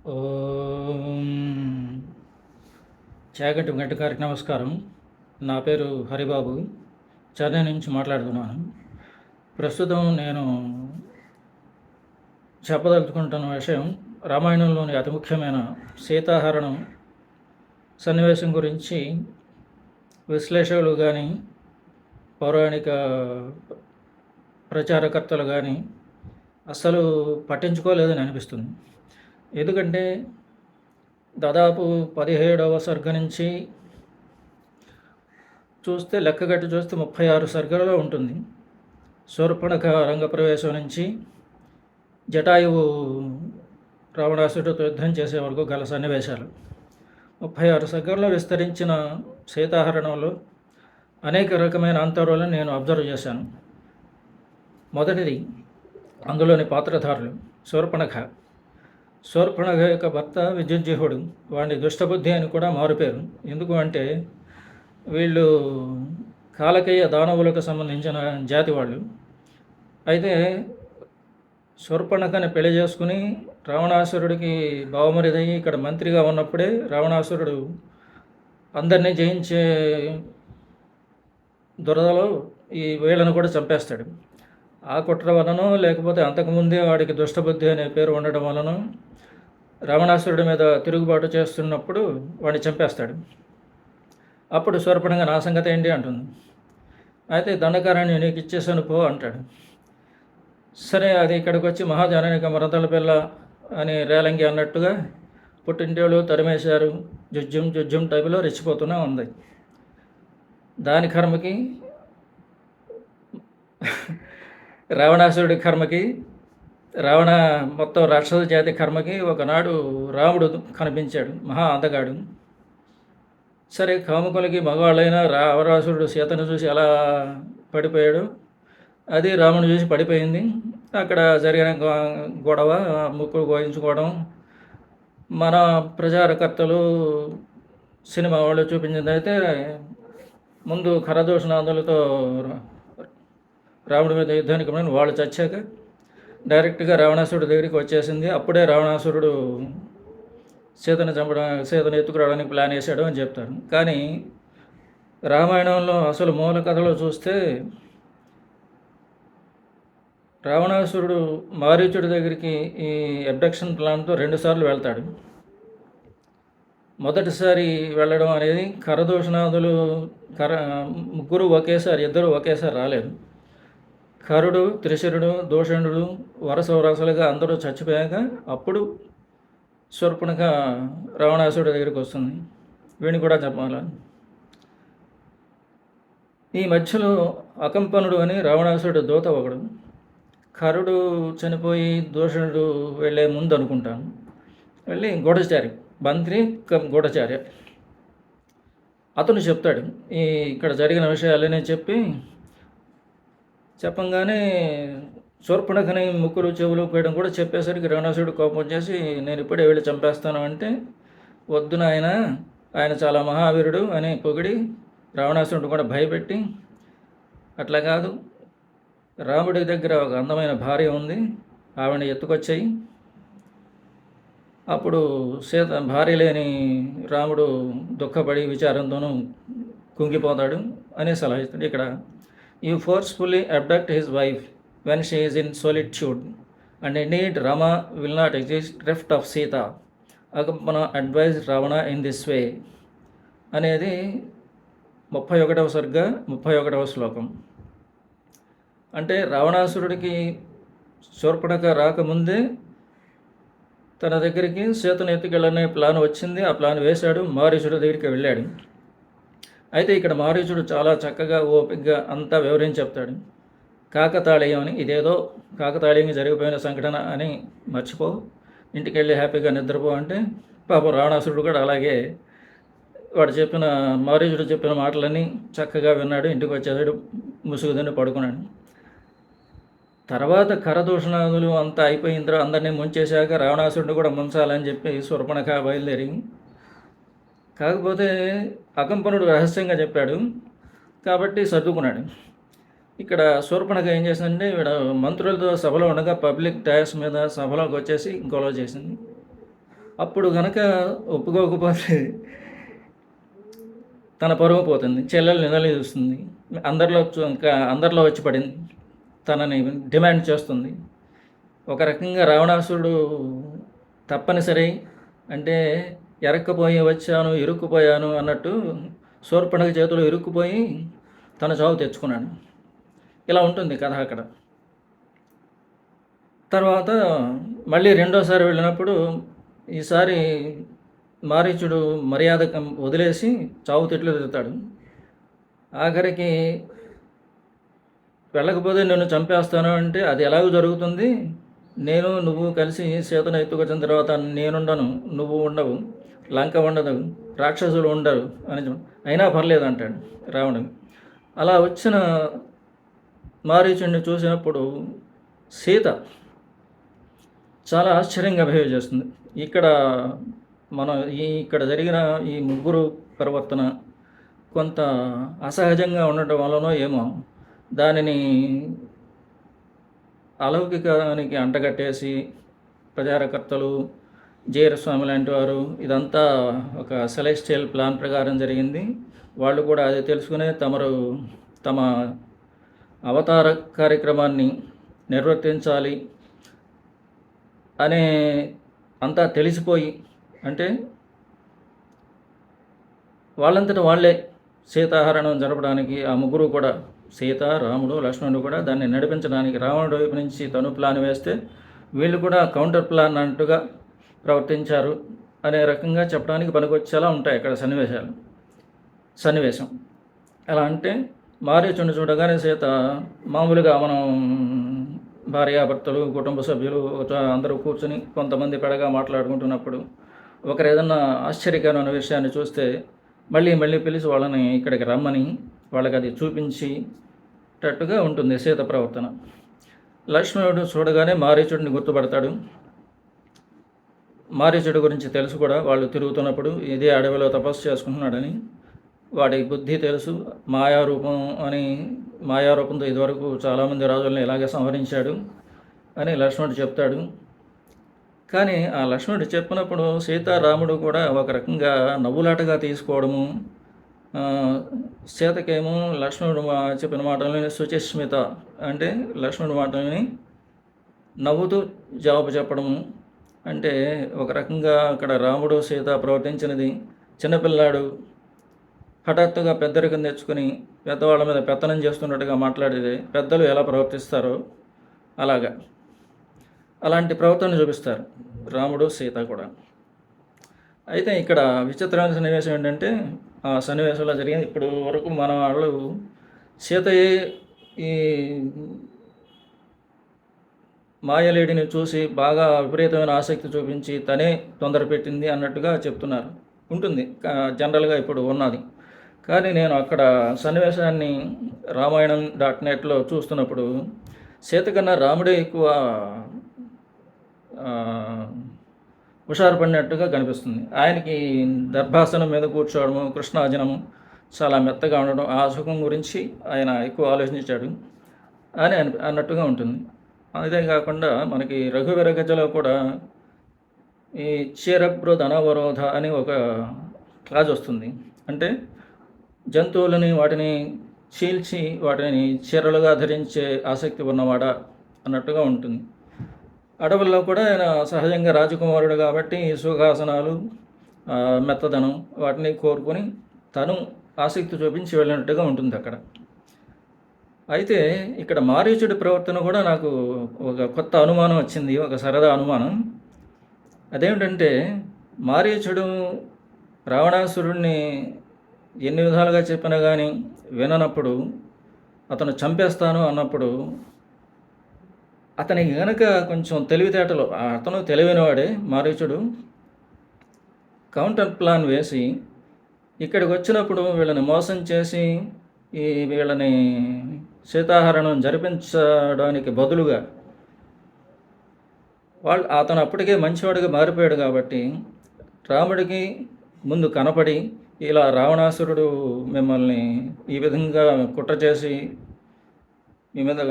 ఓం చాగంటి వెంకట గారికి నమస్కారం. నా పేరు హరిబాబు. చెన్నై నుంచి మాట్లాడుతున్నాను. ప్రస్తుతం నేను చెప్పదలుచుకుంటున్న విషయం రామాయణంలోని అతి ముఖ్యమైన సీతాహరణం సన్నివేశం గురించి విశ్లేషకులు కానీ, పౌరాణిక ప్రచారకర్తలు కానీ అస్సలు పట్టించుకోలేదని అనిపిస్తుంది. ఎందుకంటే దాదాపు 17వ సర్గ నుంచి చూస్తే లెక్కగట్టి చూస్తే 36 సర్గలలో ఉంటుంది. శూర్పణఖ రంగప్రవేశం నుంచి జటాయువు రావణాసుడితో యుద్ధం చేసే వరకు గల సన్నివేశాలు 36 సర్గల్లో విస్తరించిన సీతాహరణంలో అనేక రకమైన అంతరాలను నేను అబ్జర్వ్ చేశాను. మొదటిది, అందులోని పాత్రధారులు. శూర్పణఖ యొక్క భర్త విద్యుజ్జిహుడు. వాడిని దుష్టబుద్ధి అని కూడా మారుపేరు. ఎందుకు అంటే వీళ్ళు కాలకేయ దానవులకు సంబంధించిన జాతి వాళ్ళు. అయితే శూర్పణఖని పెళ్లి చేసుకుని రావణాసురుడికి బావమరిదయ్యి ఇక్కడ మంత్రిగా ఉన్నప్పుడే రావణాసురుడు అందరినీ జయించే దురదలో ఈ వీళ్ళను కూడా చంపేస్తాడు. ఆ కుట్ర వలన, లేకపోతే అంతకుముందే వాడికి దుష్టబుద్ధి అనే పేరు ఉండడం వలన రావణాసురుడి మీద తిరుగుబాటు చేస్తున్నప్పుడు వాడిని చంపేస్తాడు. అప్పుడు శూర్పణఖ నా సంగతి ఏంటి అంటుంది. అయితే దండకారాన్ని నీకు ఇచ్చేసాను పో అంటాడు. సరే, అది ఇక్కడికి వచ్చి మహాజననిక మరదల పిల్ల అని రేలంగి అన్నట్టుగా పుట్టింటోళ్ళు తరిమేశారు, జుజ్జుం టైపులో రెచ్చిపోతూనే ఉంది. దాని కర్మకి, రావణాసురుడి కర్మకి, మొత్తం రాక్షస జాతి కర్మకి ఒకనాడు రాముడు కనిపించాడు, మహా అందగాడు. సరే, కాముకులకి మగవాళ్ళైనా రావణాసురుడు సీతను చూసి ఎలా పడిపోయాడు, అది రాముడు చూసి పడిపోయింది. అక్కడ జరిగిన గొడవ, ముక్కులు గోయించుకోవడం, మన ప్రచారకర్తలు సినిమా వాళ్ళు చూపించింది అయితే ముందు ఖరదూషణాదులతో రాముడి మీద యుద్ధానికి వాళ్ళు చచ్చాక డైరెక్ట్గా రావణాసురుడి దగ్గరికి వచ్చేసింది. అప్పుడే రావణాసురుడు సీతను ఎత్తుకురావడానికి ప్లాన్ వేశాడు అని చెప్తారు. కానీ రామాయణంలో అసలు మూల కథలో చూస్తే రావణాసురుడు మారీచుడి దగ్గరికి ఈ అబ్డక్షన్ ప్లాన్తో 2 సార్లు వెళ్తాడు. మొదటిసారి వెళ్ళడం అనేది ఖరదూషణాదులు ముగ్గురు ఒకేసారి, ఇద్దరు ఒకేసారి రాలేదు. ఖరుడు, త్రిశరుడు, దూషణుడు వరసలుగా అందరూ చచ్చిపోయాక అప్పుడు శూర్పణఖ రావణాసురుడి దగ్గరికి వస్తుంది. వీడిని కూడా చెప్పాల. ఈ మధ్యలో అకంపనుడు అని రావణాసురుడు దూత ఒకడు. ఖరుడు చనిపోయి దూషణుడు వెళ్ళే ముందు అనుకుంటాను వెళ్ళి గూఢచారి, మంత్రి గూఢచారి, అతను చెప్తాడు ఇక్కడ జరిగిన విషయాలనే చెప్పంగానే శూర్పణఖని ముక్కులు చెవులు పోయడం కూడా చెప్పేసరికి రావణాసురుడు కోపం వచ్చేసి నేను ఇప్పుడే వెళ్ళి చంపేస్తాను అంటే, వద్దు నాయన, ఆయన చాలా మహావీరుడు అని పొగిడి రావణాసురుడు కూడా భయపెట్టి, అట్లా కాదు, రాముడి దగ్గర ఒక అందమైన భార్య ఉంది, ఆవిడని ఎత్తుకొచ్చాయి, అప్పుడు భార్య లేని రాముడు దుఃఖపడి విచారంతోనూ కుంగిపోతాడు అని సలహా ఇస్తాడు. ఇక్కడ you forcefully abduct his wife when she is in solitude, and indeed Rama will not exist reft of Sita. Akampana advised Ravana in this way అనేది 31వ సర్గ 31వ శ్లోకం. అంటే రావణాసురుడికి శూర్పణఖ రాకముందే తన దగ్గరికి సీతను ఎత్తుకెళ్ళనే ప్లాన్ వచ్చింది. ఆ ప్లాన్ వేశాడు, మారీచుడి దగ్గరికి వెళ్ళాడు. అయితే ఇక్కడ మారీచుడు చాలా చక్కగా ఓపికగా అంతా వివరించి చెప్తాడు. కాకతాళీయం అని, ఇదేదో కాకతాళీయంగా జరిగిపోయిన సంఘటన అని మర్చిపో, ఇంటికి వెళ్ళి హ్యాపీగా నిద్రపో అంటే పాపం రావణాసురుడు కూడా అలాగే మారీచుడు చెప్పిన మాటలన్నీ చక్కగా విన్నాడు. ఇంటికి వచ్చేసాడు, ముసుగుదని పడుకున్నాడు. తర్వాత ఖరదూషణాదులు అంతా అయిపోయిన తర్వాత అందరినీ ముంచేశాక రావణాసురుడు కూడా ముంచాలని చెప్పి శూర్పణఖ బయలుదేరి, కాకపోతే అకంపనుడు రహస్యంగా చెప్పాడు కాబట్టి సర్దుకున్నాడు. ఇక్కడ శూర్పణఖ ఏం చేసిందంటే, మంత్రులతో సభలో ఉండగా పబ్లిక్ డయాస్ మీద సభలోకి వచ్చేసి గొడవ చేసింది. అప్పుడు గనక ఒప్పుకోకపోతే తన పరువు పోతుంది, చెల్లెలు నిలదీస్తుంది, ఇంకా అందరిలో వచ్చి పడింది, తనని డిమాండ్ చేస్తుంది. ఒక రకంగా రావణాసురుడు తప్పనిసరి అంటే ఎరక్కపోయి వచ్చాను, ఇరుక్కుపోయాను అన్నట్టు శూర్పణఖ చేతిలో ఇరుక్కుపోయి తన చావు తెచ్చుకున్నాడు. ఇలా ఉంటుంది కథ అక్కడ. తర్వాత మళ్ళీ రెండోసారి వెళ్ళినప్పుడు ఈసారి మారీచుడు మర్యాద వదిలేసి చావు తిట్లు తిడతాడు. ఆఖరికి వెళ్ళకపోతే నిన్ను చంపేస్తాను అంటే అది ఎలాగో జరుగుతుంది, నువ్వు కలిసి సీతను ఎత్తుకొచ్చిన తర్వాత నేనుండను, నువ్వు ఉండవు, లంక ఉండదు, రాక్షసులు ఉండరు అని అయినా పర్లేదు అంటాడు రావణుడు. అలా వచ్చిన మారీచుడిని చూసినప్పుడు సీత చాలా ఆశ్చర్యంగా బిహేవ్ చేస్తుంది. ఇక్కడ జరిగిన ఈ ముగ్గురు ప్రవర్తన కొంత అసహజంగా ఉండటం వలనో ఏమో దానిని అలౌకికానికి అంటగట్టేసి ప్రచారకర్తలు, జీరస్వామి లాంటి వారు ఇదంతా ఒక సెలెస్టియల్ ప్లాన్ ప్రకారం జరిగింది, వాళ్ళు కూడా అది తెలుసుకునే తమ అవతార కార్యక్రమాన్ని నిర్వర్తించాలి అనే అంతా తెలిసిపోయి, అంటే వాళ్ళంతటా వాళ్ళే సీతాహరణం జరపడానికి ఆ ముగ్గురు కూడా, సీత, రాముడు, లక్ష్మణుడు కూడా దాన్ని నడిపించడానికి రావణుడి వైపు నుంచి తను ప్లాన్ వేస్తే వీళ్ళు కూడా కౌంటర్ ప్లాన్ అంటుగా ప్రవర్తించారు అనే రకంగా చెప్పడానికి పనికొచ్చేలా ఉంటాయి అక్కడ సన్నివేశం. ఎలా అంటే మారీచుని చూడగానే సీత మామూలుగా మనం భార్యాభర్తలు, కుటుంబ సభ్యులు అందరూ కూర్చుని కొంతమంది పెడగా మాట్లాడుకుంటున్నప్పుడు ఒకరు ఏదన్నా ఆశ్చర్యకరమైన విషయాన్ని చూస్తే మళ్ళీ పిలిచి వాళ్ళని ఇక్కడికి రమ్మని వాళ్ళకి అది చూపించేటట్టుగా ఉంటుంది సీత ప్రవర్తన. లక్ష్మణుడు చూడగానే మారీచుడిని గుర్తుపడతాడు. మారీచుడి గురించి తెలుసు కూడా, వాళ్ళు తిరుగుతున్నప్పుడు ఇదే అడవిలో తపస్సు చేసుకుంటున్నాడని, వాడి బుద్ధి తెలుసు, మాయారూపంతో ఇదివరకు చాలామంది రాజులను ఇలాగే సంహరించాడు అని లక్ష్మణుడు చెప్తాడు. కానీ ఆ లక్ష్మణుడు చెప్పినప్పుడు సీతారాముడు కూడా ఒక రకంగా నవ్వులాటగా తీసుకోవడము, సీతకేమో లక్ష్మణుడు చెప్పిన మాటలని సుచిస్మిత అంటే లక్ష్మణుడు మాటలని నవ్వుతూ జవాబు చెప్పడము, అంటే ఒక రకంగా అక్కడ రాముడు సీత ప్రవర్తించినది చిన్నపిల్లాడు హఠాత్తుగా పెద్దరికం తెచ్చుకొని పెద్దవాళ్ళ మీద పెత్తనం చేస్తున్నట్టుగా మాట్లాడేది పెద్దలు ఎలా ప్రవర్తిస్తారో అలాంటి ప్రవర్తన చూపిస్తారు రాముడు, సీత కూడా. అయితే ఇక్కడ విచిత్రమైన సన్నివేశం ఏంటంటే, ఆ సన్నివేశంలో జరిగింది ఇప్పుడు వరకు మన వాళ్ళు సీతయే ఈ మాయలేడిని చూసి బాగా విపరీతమైన ఆసక్తి చూపించి తనే తొందర పెట్టింది అన్నట్టుగా చెప్తున్నారు. ఉంటుంది జనరల్గా ఇప్పుడు ఉన్నది. కానీ నేను అక్కడ సన్నివేశాన్ని రామాయణం.netలో చూస్తున్నప్పుడు సీత కన్నా రాముడే ఎక్కువ హుషారు పడినట్టుగా కనిపిస్తుంది. ఆయనకి దర్భాసనం మీద కూర్చోవడము, కృష్ణాజనము చాలా మెత్తగా ఉండడం, ఆ సుఖం గురించి ఆయన ఎక్కువ ఆలోచించాడు అని అన్నట్టుగా ఉంటుంది. అదే కాకుండా మనకి రఘువీర గజలో కూడా ఈ క్షీరప్రోధ అనవరోధ అని ఒక క్లాజ్ వస్తుంది. అంటే జంతువులని వాటిని చీల్చి వాటిని చీరలుగా ధరించే ఆసక్తి ఉన్నవాడా అన్నట్టుగా ఉంటుంది. అడవుల్లో కూడా ఆయన సహజంగా రాజకుమారుడు కాబట్టి సుఖాసనాలు, మెత్తదనం వాటిని కోరుకొని తను ఆసక్తి చూపించి వెళ్ళినట్టుగా ఉంటుంది అక్కడ. అయితే ఇక్కడ మారీచుడి ప్రవర్తన కూడా నాకు ఒక కొత్త అనుమానం వచ్చింది, ఒక సరదా అనుమానం. అదేమిటంటే మారీచుడు రావణాసురుడిని ఎన్ని విధాలుగా చెప్పినా కానీ విననప్పుడు, అతను చంపేస్తాను అన్నప్పుడు అతనికి కనుక కొంచెం తెలివితేటలు, అతను తెలివైనవాడే మారీచుడు, కౌంటర్ ప్లాన్ వేసి ఇక్కడికి వచ్చినప్పుడు వీళ్ళని మోసం చేసి వీళ్ళని సీతాహరణం జరిపించడానికి బదులుగా అతను అప్పటికే మంచివాడిగా మారిపోయాడు కాబట్టి రాముడికి ముందు కనపడి ఇలా రావణాసురుడు మిమ్మల్ని ఈ విధంగా కుట్ర చేసి మీ మీద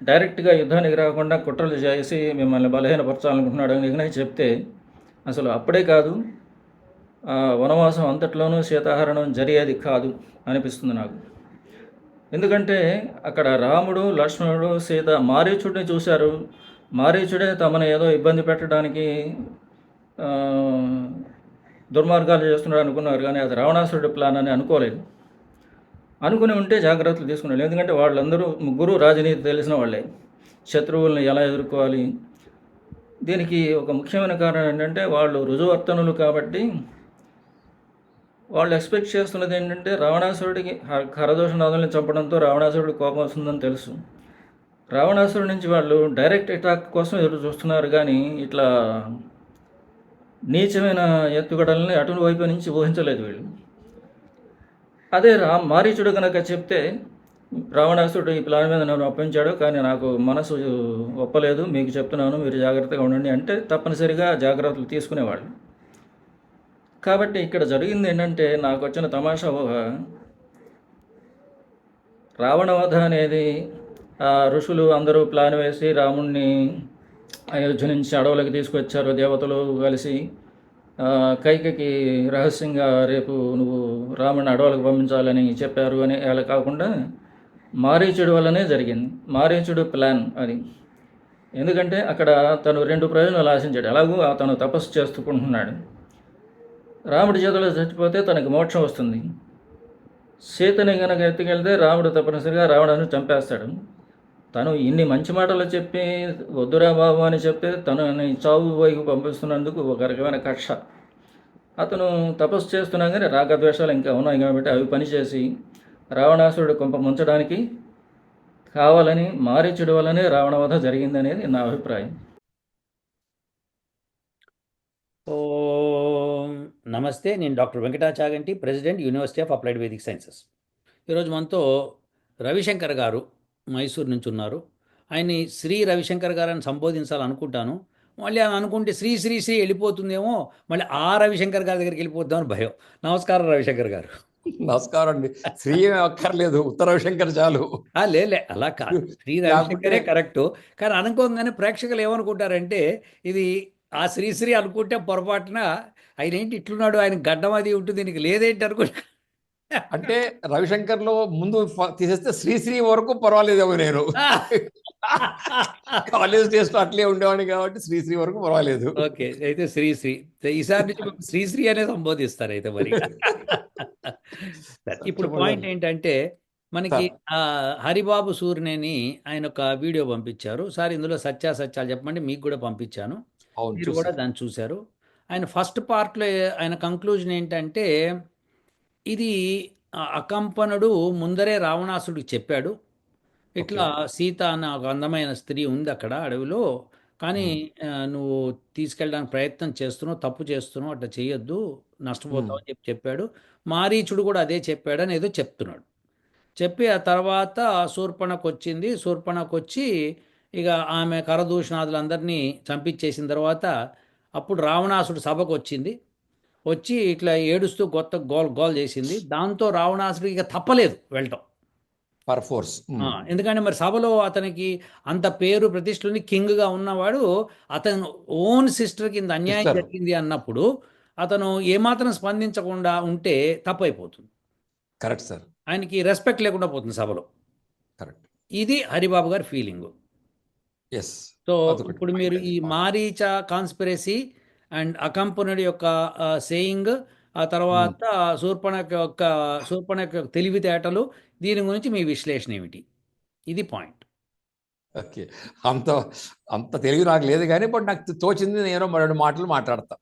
డైరెక్ట్గా యుద్ధానికి రాకుండా కుట్రలు చేసి మిమ్మల్ని బలహీనపరచాలనుకుంటున్నాడు అని చెప్తే అసలు అప్పుడే కాదు, వనవాసం అంతట్లోనూ సీతాహరణం జరిగేది కాదు అనిపిస్తుంది నాకు. ఎందుకంటే అక్కడ రాముడు, లక్ష్మణుడు, సీత మారీచుడిని చూశారు. మారీచుడే తమను ఏదో ఇబ్బంది పెట్టడానికి దుర్మార్గాలు చేస్తున్నాడు అనుకున్నారు, కానీ అది రావణాసురుడి ప్లాన్ అని అనుకోలేదు. అనుకుని ఉంటే జాగ్రత్తలు తీసుకున్నారు. ఎందుకంటే వాళ్ళందరూ ముగ్గురు రాజనీతి తెలిసిన వాళ్ళే, శత్రువుల్ని ఎలా ఎదుర్కోవాలి. దీనికి ఒక ముఖ్యమైన కారణం ఏంటంటే వాళ్ళు రుజువర్తనులు కాబట్టి వాళ్ళు ఎక్స్పెక్ట్ చేస్తున్నది ఏంటంటే రావణాసురుడికి ఖరదోషనాథుల్ని చంపడంతో రావణాసురుడి కోపం వస్తుందని తెలుసు. రావణాసురుడి నుంచి వాళ్ళు డైరెక్ట్ అటాక్ కోసం ఎదురు చూస్తున్నారు, కానీ ఇట్లా నీచమైన ఎత్తుగడల్ని అటువైపు నుంచి ఊహించలేదు వీళ్ళు. అదే మారీచుడు కనుక చెప్తే రావణాసురుడు ఈ ప్లాన్ మీద నన్ను ఒప్పించాడు, కానీ నాకు మనసు ఒప్పలేదు, మీకు చెప్తున్నాను, మీరు జాగ్రత్తగా ఉండండి అంటే తప్పనిసరిగా జాగ్రత్తలు తీసుకునేవాళ్ళు. కాబట్టి ఇక్కడ జరిగింది ఏంటంటే నాకు వచ్చిన తమాషా ఊహ, రావణవధ అనేది ఋషులు అందరూ ప్లాన్ వేసి రాముణ్ణి అయోధ్య నుంచి అడవులకు తీసుకొచ్చారు దేవతలు కలిసి. కైకకి రహస్యంగా రేపు నువ్వు రాముడిని అడవులకు పంపించాలని చెప్పారు అని అలా కాకుండా మారీచుడు వల్లనే జరిగింది. మారీచుడు ప్లాన్ అది. ఎందుకంటే అక్కడ తను 2 ప్రయోజనాలు ఆశించాడు. ఎలాగూ తను తపస్సు చేసుకుంటున్నాడు. రాముడి చేతిలో చచ్చిపోతే తనకి మోక్షం వస్తుంది. సీతని కనుక ఎత్తుకెళ్తే రాముడు తప్పనిసరిగా రావణాన్ని చంపేస్తాడు. తను ఇన్ని మంచి మాటలు చెప్పి వద్దురా బాబు అని చెప్తే తనని చావు వైపు పంపిస్తున్నందుకు ఒక రకమైన కక్ష. అతను తపస్సు చేస్తున్నా కానీ రాగద్వేషాలు ఇంకా ఉన్నాయి కాబట్టి అవి పనిచేసి రావణాసురుడు కొంప ముంచడానికి కావాలని మారీచుడి వల్లనే రావణవధ జరిగిందనేది నా అభిప్రాయం. నమస్తే, నేను doctor Venkata Chaganti, president, university of applied Vedic sciences. ఈరోజు మనతో రవిశంకర్ గారు మైసూర్ నుంచి ఉన్నారు. ఆయన్ని శ్రీ రవిశంకర్ గారు అని సంబోధించాలనుకుంటాను. మళ్ళీ అని అనుకుంటే శ్రీ శ్రీ శ్రీ వెళ్ళిపోతుందేమో, మళ్ళీ ఆ రవిశంకర్ గారి దగ్గరికి వెళ్ళిపోద్దామని భయం. నమస్కారం రవిశంకర్ గారు. నమస్కారం అండి. శ్రీ అక్కర్లేదు, ఉత్తర రవిశంకర్ చాలు. లేలే, అలా కాదు, శ్రీ రవిశంకరే కరెక్టు. కానీ అనుకోగానే ప్రేక్షకులు ఏమనుకుంటారంటే ఇది ఆ శ్రీశ్రీ అనుకుంటే పొరపాటున ఆయన ఏంటి ఇట్లున్నాడు, ఆయన గడ్డం అది ఉంటుంది, దీనికి లేదేంటి అనుకుంటా. అంటే రవిశంకర్లో ముందు తీసేస్తే శ్రీశ్రీ వరకు పర్వాలేదేమో. నేను కాలేజ్ డేస్ లో అట్లే ఉండేవాడిని కాబట్టి శ్రీశ్రీ వరకు పర్వాలేదు. ఓకే, అయితే శ్రీశ్రీ ఈసారి నుంచి శ్రీశ్రీ అనే సంబోధిస్తారు అయితే మరి. ఇప్పుడు పాయింట్ ఏంటంటే మనకి హరిబాబు సూర్యనేని ఆయన ఒక వీడియో పంపించారు సార్. ఇందులో సత్యాసత్యాలు చెప్పండి, మీకు కూడా పంపించాను, మీరు కూడా దాన్ని చూశారు. ఆయన ఫస్ట్ పార్ట్లో ఆయన కంక్లూజన్ ఏంటంటే ఇది అకంపనుడు ముందరే రావణాసుడికి చెప్పాడు, ఇట్లా సీత అన్న ఒక అందమైన స్త్రీ ఉంది అక్కడ అడవిలో, కానీ నువ్వు తీసుకెళ్ళడానికి ప్రయత్నం చేస్తున్నావు, తప్పు చేస్తున్నావు, అట్లా చేయొద్దు, నష్టపోతావు అని చెప్పాడు. మారీచుడు కూడా అదే చెప్పాడని ఏదో చెప్తున్నాడు. చెప్పి ఆ తర్వాత శూర్పణఖ వచ్చింది. శూర్పణఖ వచ్చి ఇక ఆమె కరదూషణాదులందరినీ చంపించేసిన తర్వాత అప్పుడు రావణాసుడు సభకు వచ్చింది. వచ్చి ఇట్లా ఏడుస్తూ కొత్త గోల్ చేసింది. దాంతో రావణాసుడికి ఇక తప్పలేదు వెళ్ళటం పర్ ఫోర్స్. ఎందుకంటే మరి సభలో అతనికి అంత పేరు ప్రతిష్టని కింగ్గా ఉన్నవాడు అతను ఓన్ సిస్టర్ కింద అన్యాయం జరిగింది అన్నప్పుడు అతను ఏమాత్రం స్పందించకుండా ఉంటే తప్పైపోతుంది. Correct sir. ఆయనకి రెస్పెక్ట్ లేకుండా పోతుంది సభలో. కరెక్ట్. ఇది హరిబాబు గారి ఫీలింగ్. సో ఇప్పుడు మీరు ఈ మారీచ కాన్స్పిరసీ అండ్ అకంపనుడి యొక్క సేయింగ్, ఆ తర్వాత శూర్పణఖ యొక్క తెలివితేటలు, దీని గురించి మీ విశ్లేషణ ఏమిటి? ఇది పాయింట్. ఓకే, అంత తెలివి నాకు లేదు కానీ బట్ నాకు తోచింది నేను 2 మాటలు మాట్లాడతా.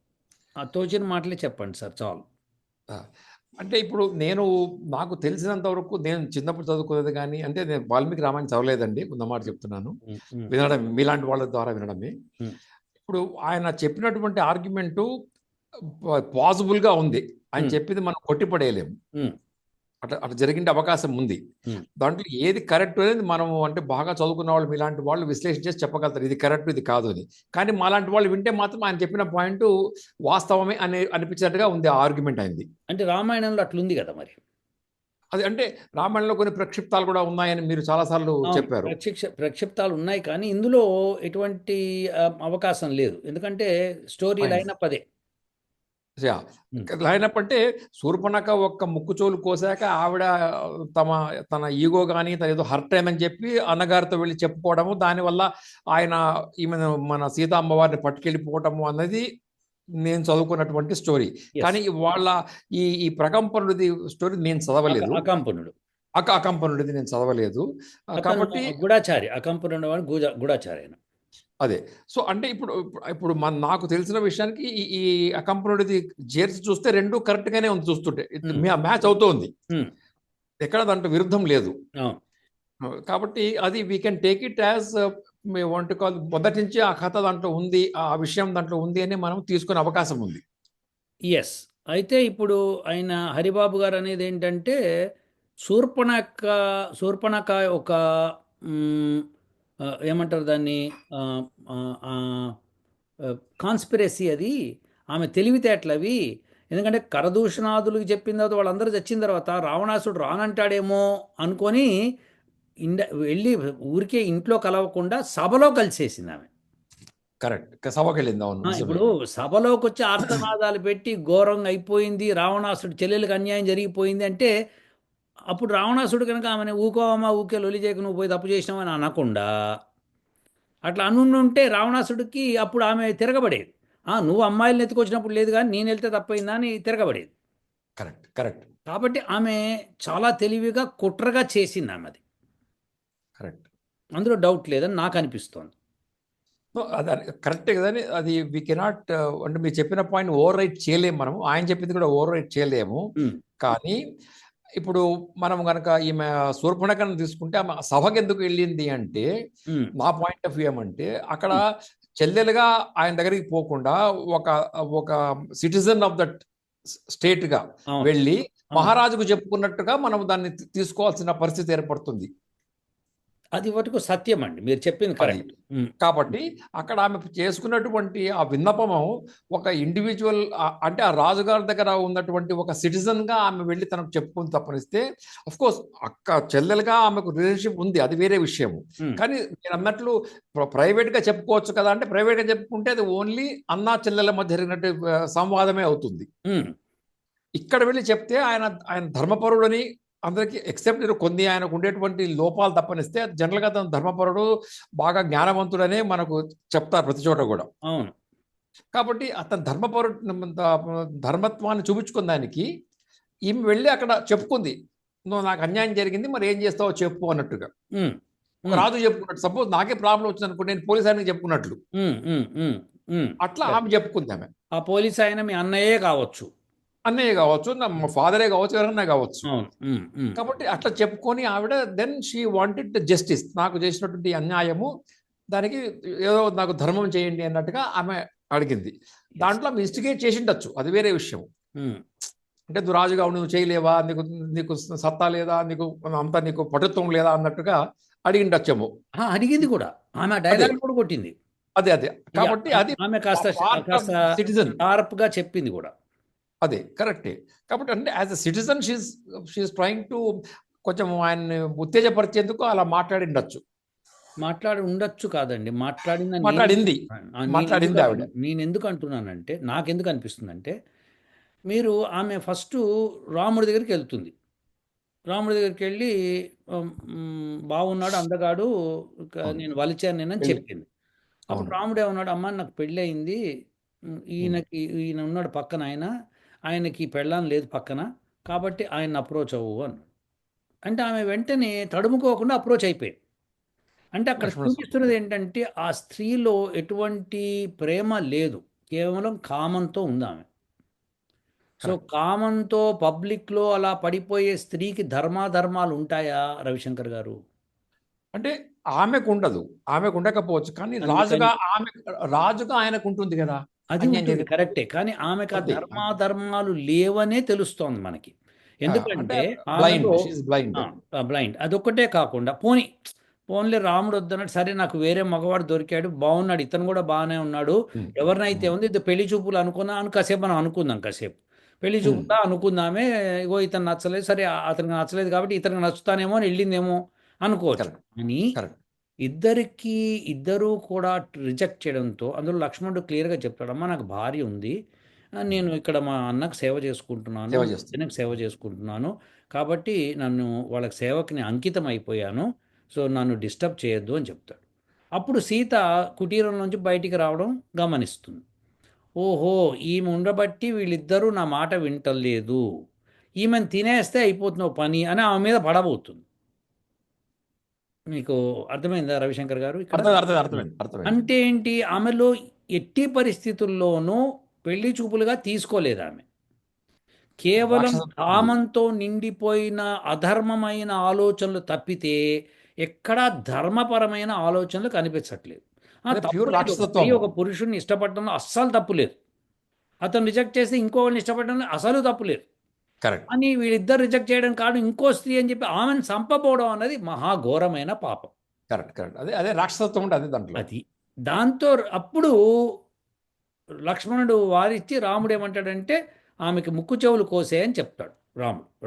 తోచిన మాటలే చెప్పండి సార్, చాలు. అంటే ఇప్పుడు నాకు తెలిసినంత వరకు నేను చిన్నప్పుడు చదువుకోలేదు, కానీ అంటే నేను వాల్మీకి రామాయణం చదవలేదండి, ఉన్నమాట చెప్తున్నాను, వినడం మీలాంటి వాళ్ళ ద్వారా వినడమే. ఇప్పుడు ఆయన చెప్పినటువంటి ఆర్గ్యుమెంటు పాసిబుల్గా ఉంది. ఆయన చెప్పింది మనం కొట్టిపడేయలేము. అట్లా జరిగే అవకాశం ఉంది. దాంట్లో ఏది కరెక్ట్ అనేది మనం అంటే బాగా చదువుకున్న వాళ్ళు మీలాంటి వాళ్ళు విశ్లేషణ చేసి చెప్పగలుగుతారు, ఇది కరెక్ట్ ఇది కాదు అని. కానీ మాలాంటి వాళ్ళు వింటే మాత్రం ఆయన చెప్పిన పాయింట్ వాస్తవమే అనిపించినట్టుగా ఉంది ఆ ఆర్గ్యుమెంట్ అయింది. అంటే రామాయణంలో అట్లుంది కదా మరి. అది అంటే రామాయణంలో కొన్ని ప్రక్షిప్తాలు కూడా ఉన్నాయని మీరు చాలాసార్లు చెప్పారు. ప్రక్షిప్తాలు ఉన్నాయి, కానీ ఇందులో ఎటువంటి అవకాశం లేదు. ఎందుకంటే స్టోరీ లైనప్ అదే. యా. అయినప్పంటే శూర్పణఖ ఒక్క ముక్కుచోలు కోసాక ఆవిడ తన ఈగో కానీ తన ఏదో హర్ట్ అయిందని చెప్పి అన్నగారితో వెళ్ళి చెప్పుకోవడము, దానివల్ల ఆయన ఈమె మన సీతామ్మవారిని పట్టుకెళ్ళిపోవటము అన్నది నేను చదువుకున్నటువంటి స్టోరీ. కానీ వాళ్ళ ఈ ప్రకంపనుడిది స్టోరీ నేను చదవలేదు. అకంపనుడు అకంపనుడిది నేను చదవలేదు. కాబట్టి గుడాచారి, అకంపనుడు వాడు గుడాచారి ఆయన. అదే. సో అంటే ఇప్పుడు ఇప్పుడు నాకు తెలిసిన విషయానికి ఈ అకంపనుడిది చేర్చి చూస్తే రెండు కరెక్ట్ గానే ఉంది, చూస్తుంటే మ్యాచ్ అవుతోంది, ఎక్కడ దాంట్లో విరుద్ధం లేదు. కాబట్టి అది we can take it as వంట కాల్ మొదటి నుంచి ఆ కథ దాంట్లో ఉంది, ఆ విషయం దాంట్లో ఉంది అని మనం తీసుకునే అవకాశం ఉంది. ఎస్. అయితే ఇప్పుడు ఆయన హరిబాబు గారు అనేది ఏంటంటే శూర్పణఖ ఒక ఏమంటారు దాన్ని, కాన్స్పిరసీ అది, ఆమె తెలివితేటలవి. ఎందుకంటే కరదూషణాదులకు చెప్పిన తర్వాత వాళ్ళందరూ చచ్చిన తర్వాత రావణాసుడు రానంటాడేమో అనుకొని వెళ్ళి ఊరికే ఇంట్లో కలవకుండా సభలో కలిసేసింది ఆమె. కరెక్ట్, సభకి వెళ్ళింది. అవును. ఇప్పుడు సభలోకి వచ్చి ఆర్తనాదాలు పెట్టి ఘోరంగా అయిపోయింది, రావణాసుడు చెల్లెలకు అన్యాయం జరిగిపోయింది అంటే అప్పుడు రావణాసుడు కనుక ఆమెను ఊకోవమ్మా ఊకే లొలి చేయకు నువ్వు పోయి తప్పు చేసినావని అనకుండా అట్లా అనుంటే రావణాసుడికి అప్పుడు ఆమె తిరగబడేది. నువ్వు అమ్మాయిలను ఎత్తుకొచ్చినప్పుడు లేదు కానీ నేను వెళ్తే తప్పైందా అని తిరగబడేది. Correct correct. కాబట్టి ఆమె చాలా తెలివిగా కుట్రగా చేసింది ఆమె అది. కరెక్ట్, అందులో డౌట్ లేదని నాకు అనిపిస్తోంది. అది కరెక్టే కదని, అది వీ కెనాట్ అంటే మీరు చెప్పిన పాయింట్ ఓవర్ రైట్ చేయలేము మనము, ఆయన చెప్పింది కూడా ఓవర్ రైట్ చేయలేము. కానీ ఇప్పుడు మనం కనుక ఈమె శూర్పణఖను తీసుకుంటే ఆమె సభకి ఎందుకు వెళ్ళింది అంటే, నా పాయింట్ ఆఫ్ వ్యూ ఏమంటే అక్కడ చెల్లెలుగా ఆయన దగ్గరికి పోకుండా ఒక సిటిజన్ ఆఫ్ దట్ స్టేట్ గా వెళ్ళి మహారాజుకు చెప్పుకున్నట్టుగా మనం దాన్ని తీసుకోవాల్సిన పరిస్థితి ఏర్పడుతుంది. అది వరకు సత్యం అండి, మీరు చెప్పింది కరెక్ట్. కాబట్టి అక్కడ ఆమె చేసుకున్నటువంటి ఆ విన్నపము ఒక ఇండివిజువల్ అంటే ఆ రాజుగారి దగ్గర ఉన్నటువంటి ఒక సిటిజన్ గా ఆమె వెళ్ళి తనకు చెప్పుకుని తప్పనిస్తే, అఫ్ కోర్స్ అక్క చెల్లెలుగా ఆమెకు రిలేషన్షిప్ ఉంది, అది వేరే విషయము. కానీ నేను అన్నట్లు ప్రైవేట్ గా చెప్పుకోవచ్చు కదా అంటే, ప్రైవేట్ గా చెప్పుకుంటే అది ఓన్లీ అన్నా చెల్లెల మధ్య జరిగినట్టు సంవాదమే అవుతుంది. ఇక్కడ వెళ్ళి చెప్తే ఆయన ధర్మపరుడని అందరికీ ఎక్సెప్ట్ కొన్ని ఆయనకు ఉండేటువంటి లోపాలు తప్పనిస్తే జనరల్గా తన ధర్మపరుడు బాగా జ్ఞానవంతుడనే మనకు చెప్తారు ప్రతి చోట కూడా. అవును. కాబట్టి అతను ధర్మత్వాన్ని చూపించుకున్న దానికి ఈమె వెళ్ళి అక్కడ చెప్పుకుంది, నువ్వు నాకు అన్యాయం జరిగింది మరి ఏం చేస్తావో చెప్పు అన్నట్టుగా. రాజు చెప్పుకున్నట్టు, సపోజ్ నాకే ప్రాబ్లం వచ్చింది అనుకో, నేను పోలీస్ ఆయనకి చెప్పుకున్నట్లు అట్లా ఆమె చెప్పుకుంది. ఆమె ఆ పోలీస్ ఆయన మీ అన్నయ్యే కావచ్చు, అన్నయ్య కావచ్చు, మా ఫాదరే కావచ్చు, ఎవరన్నా కావచ్చు. కాబట్టి అట్లా చెప్పుకొని ఆవిడ దెన్ షీ వాంటెడ్ జస్టిస్, నాకు చేసినటువంటి అన్యాయము దానికి ఏదో నాకు ధర్మం చేయండి అన్నట్టుగా ఆమె అడిగింది. దాంట్లో ఆమె ఇన్స్టిగేట్ చేసి ఉండొచ్చు, అది వేరే విషయం. అంటే నువ్వు రాజుగా నువ్వు చేయలేవా, నీకు సత్తా లేదా, నీకు పటుత్వం లేదా అన్నట్టుగా అడిగిండొచ్చేమో. అడిగింది కూడా, ఆమె డైలాగ్ కూడా కొట్టింది. అదే కాబట్టి అది ఆమె కాస్త సిటిజన్ షార్ప్ గా చెప్పింది కూడా. అదే కరెక్టే. కాబట్టి అంటే as a citizen she is trying to కొంచెం ఆయన్ని ఉత్తేజపరిచేందుకు అలా మాట్లాడి ఉండొచ్చు కాదండి, మాట్లాడింది ఆవిడ. నేను ఎందుకు అంటున్నానంటే, నాకెందుకు అనిపిస్తుందంటే, మీరు ఆమె ఫస్ట్ రాముడి దగ్గరికి వెళ్తుంది, రాముడి దగ్గరికి వెళ్ళి బాగున్నాడు అందగాడు నేను వలిచాను నేనని చెప్పింది. అప్పుడు రాముడు ఏమన్నాడు, అమ్మ నాకు పెళ్ళి అయింది, ఈయన ఉన్నాడు పక్కన, ఆయనకి పెళ్ళాం లేదు పక్కన, కాబట్టి ఆయన అప్రోచ్ అవ్వు అన్నాడు. అంటే ఆమె వెంటనే తడుముకోకుండా అప్రోచ్ అయిపోయింది. అంటే అక్కడ చూపిస్తున్నది ఏంటంటే ఆ స్త్రీలో ఎటువంటి ప్రేమ లేదు, కేవలం కామంతో ఉంది ఆమె. సో కామంతో పబ్లిక్లో అలా పడిపోయే స్త్రీకి ధర్మాలు ఉంటాయా రవిశంకర్ గారు? అంటే ఆమెకు ఉండకపోవచ్చు, కానీ రాజుగా ఆయనకు ఉంటుంది కదా, అది ఉంటుంది కరెక్టే. కానీ ఆమెకు ఆ ధర్మాలు లేవనే తెలుస్తోంది మనకి. ఎందుకంటే బ్లైండ్. అదొక్కటే కాకుండా పోన్లే రాముడు వద్దన్నాడు, సరే నాకు వేరే మగవాడు దొరికాడు, బాగున్నాడు, ఇతను కూడా బాగానే ఉన్నాడు, ఎవరినైతే ఉంది ఇది పెళ్లి చూపులు అని కాసేపు మనం అనుకుందాం, కాసేపు పెళ్లి చూపులా అనుకుందామే, ఇగో ఇతను నచ్చలేదు, సరే అతనికి నచ్చలేదు కాబట్టి ఇతనికి నచ్చుతానేమో అని వెళ్ళిందేమో అనుకోవచ్చు. కానీ ఇద్దరు కూడా రిజెక్ట్ చేయడంతో, అందులో లక్ష్మణుడు క్లియర్గా చెప్తాడు, అమ్మ నాకు భార్య ఉంది, నేను ఇక్కడ మా అన్నకు సేవ చేసుకుంటున్నాను, సేవ మా చేస్తుంది. వదినకి సేవ చేసుకుంటున్నాను. కాబట్టి నన్ను వాళ్ళకి సేవకి నేను అంకితం అయిపోయాను. సో, నన్ను డిస్టర్బ్ చేయొద్దు అని చెప్తాడు. అప్పుడు సీత కుటీరం నుంచి బయటికి రావడం గమనిస్తుంది. ఓహో! ఈమె ఉండబట్టి వీళ్ళిద్దరూ నా మాట వింటలేదు. ఈమెను తినేస్తే అయిపోతుంది ఓ పని అని ఆమె మీద పడబోతుంది. మీకు అర్థమైందా రవిశంకర్ గారు ఇక్కడ? అర్థమైంది. అంటే ఏంటి? ఆమెలో ఎట్టి పరిస్థితుల్లోనూ పెళ్లి చూపులుగా తీసుకోలేదు ఆమె. కేవలం రాక్షసత్వం ఉంది. కామంతో నిండిపోయిన అధర్మమైన ఆలోచనలు తప్పితే ఎక్కడా ధర్మపరమైన ఆలోచనలు కనిపించట్లేదు. అదే తప్పు ప్యూర్ లేదు. ఒక స్త్రీ రాక్షసత్వం. ఒక పురుషుడిని ఇష్టపడడంలో అస్సలు తప్పు లేదు. అతను రిజెక్ట్ చేస్తే ఇంకోళ్ళని ఇష్టపడడంలో అసలు తప్పు లేదు. కరెక్ట్. అని వీళ్ళిద్దరు రిజెక్ట్ చేయడం కాదు, ఇంకో స్త్రీ అని చెప్పి ఆమెను చంపబోవడం అన్నది మహాఘోరమైన పాపం. కరెక్ట్. అదే రాక్షసత్వం ఉంటే అదే దాంట్లో. అది దాంతో అప్పుడు లక్ష్మణుడు వారిచ్చి రాముడు ఏమంటాడంటే ఆమెకి ముక్కు చెవులు కోసే అని చెప్తాడు.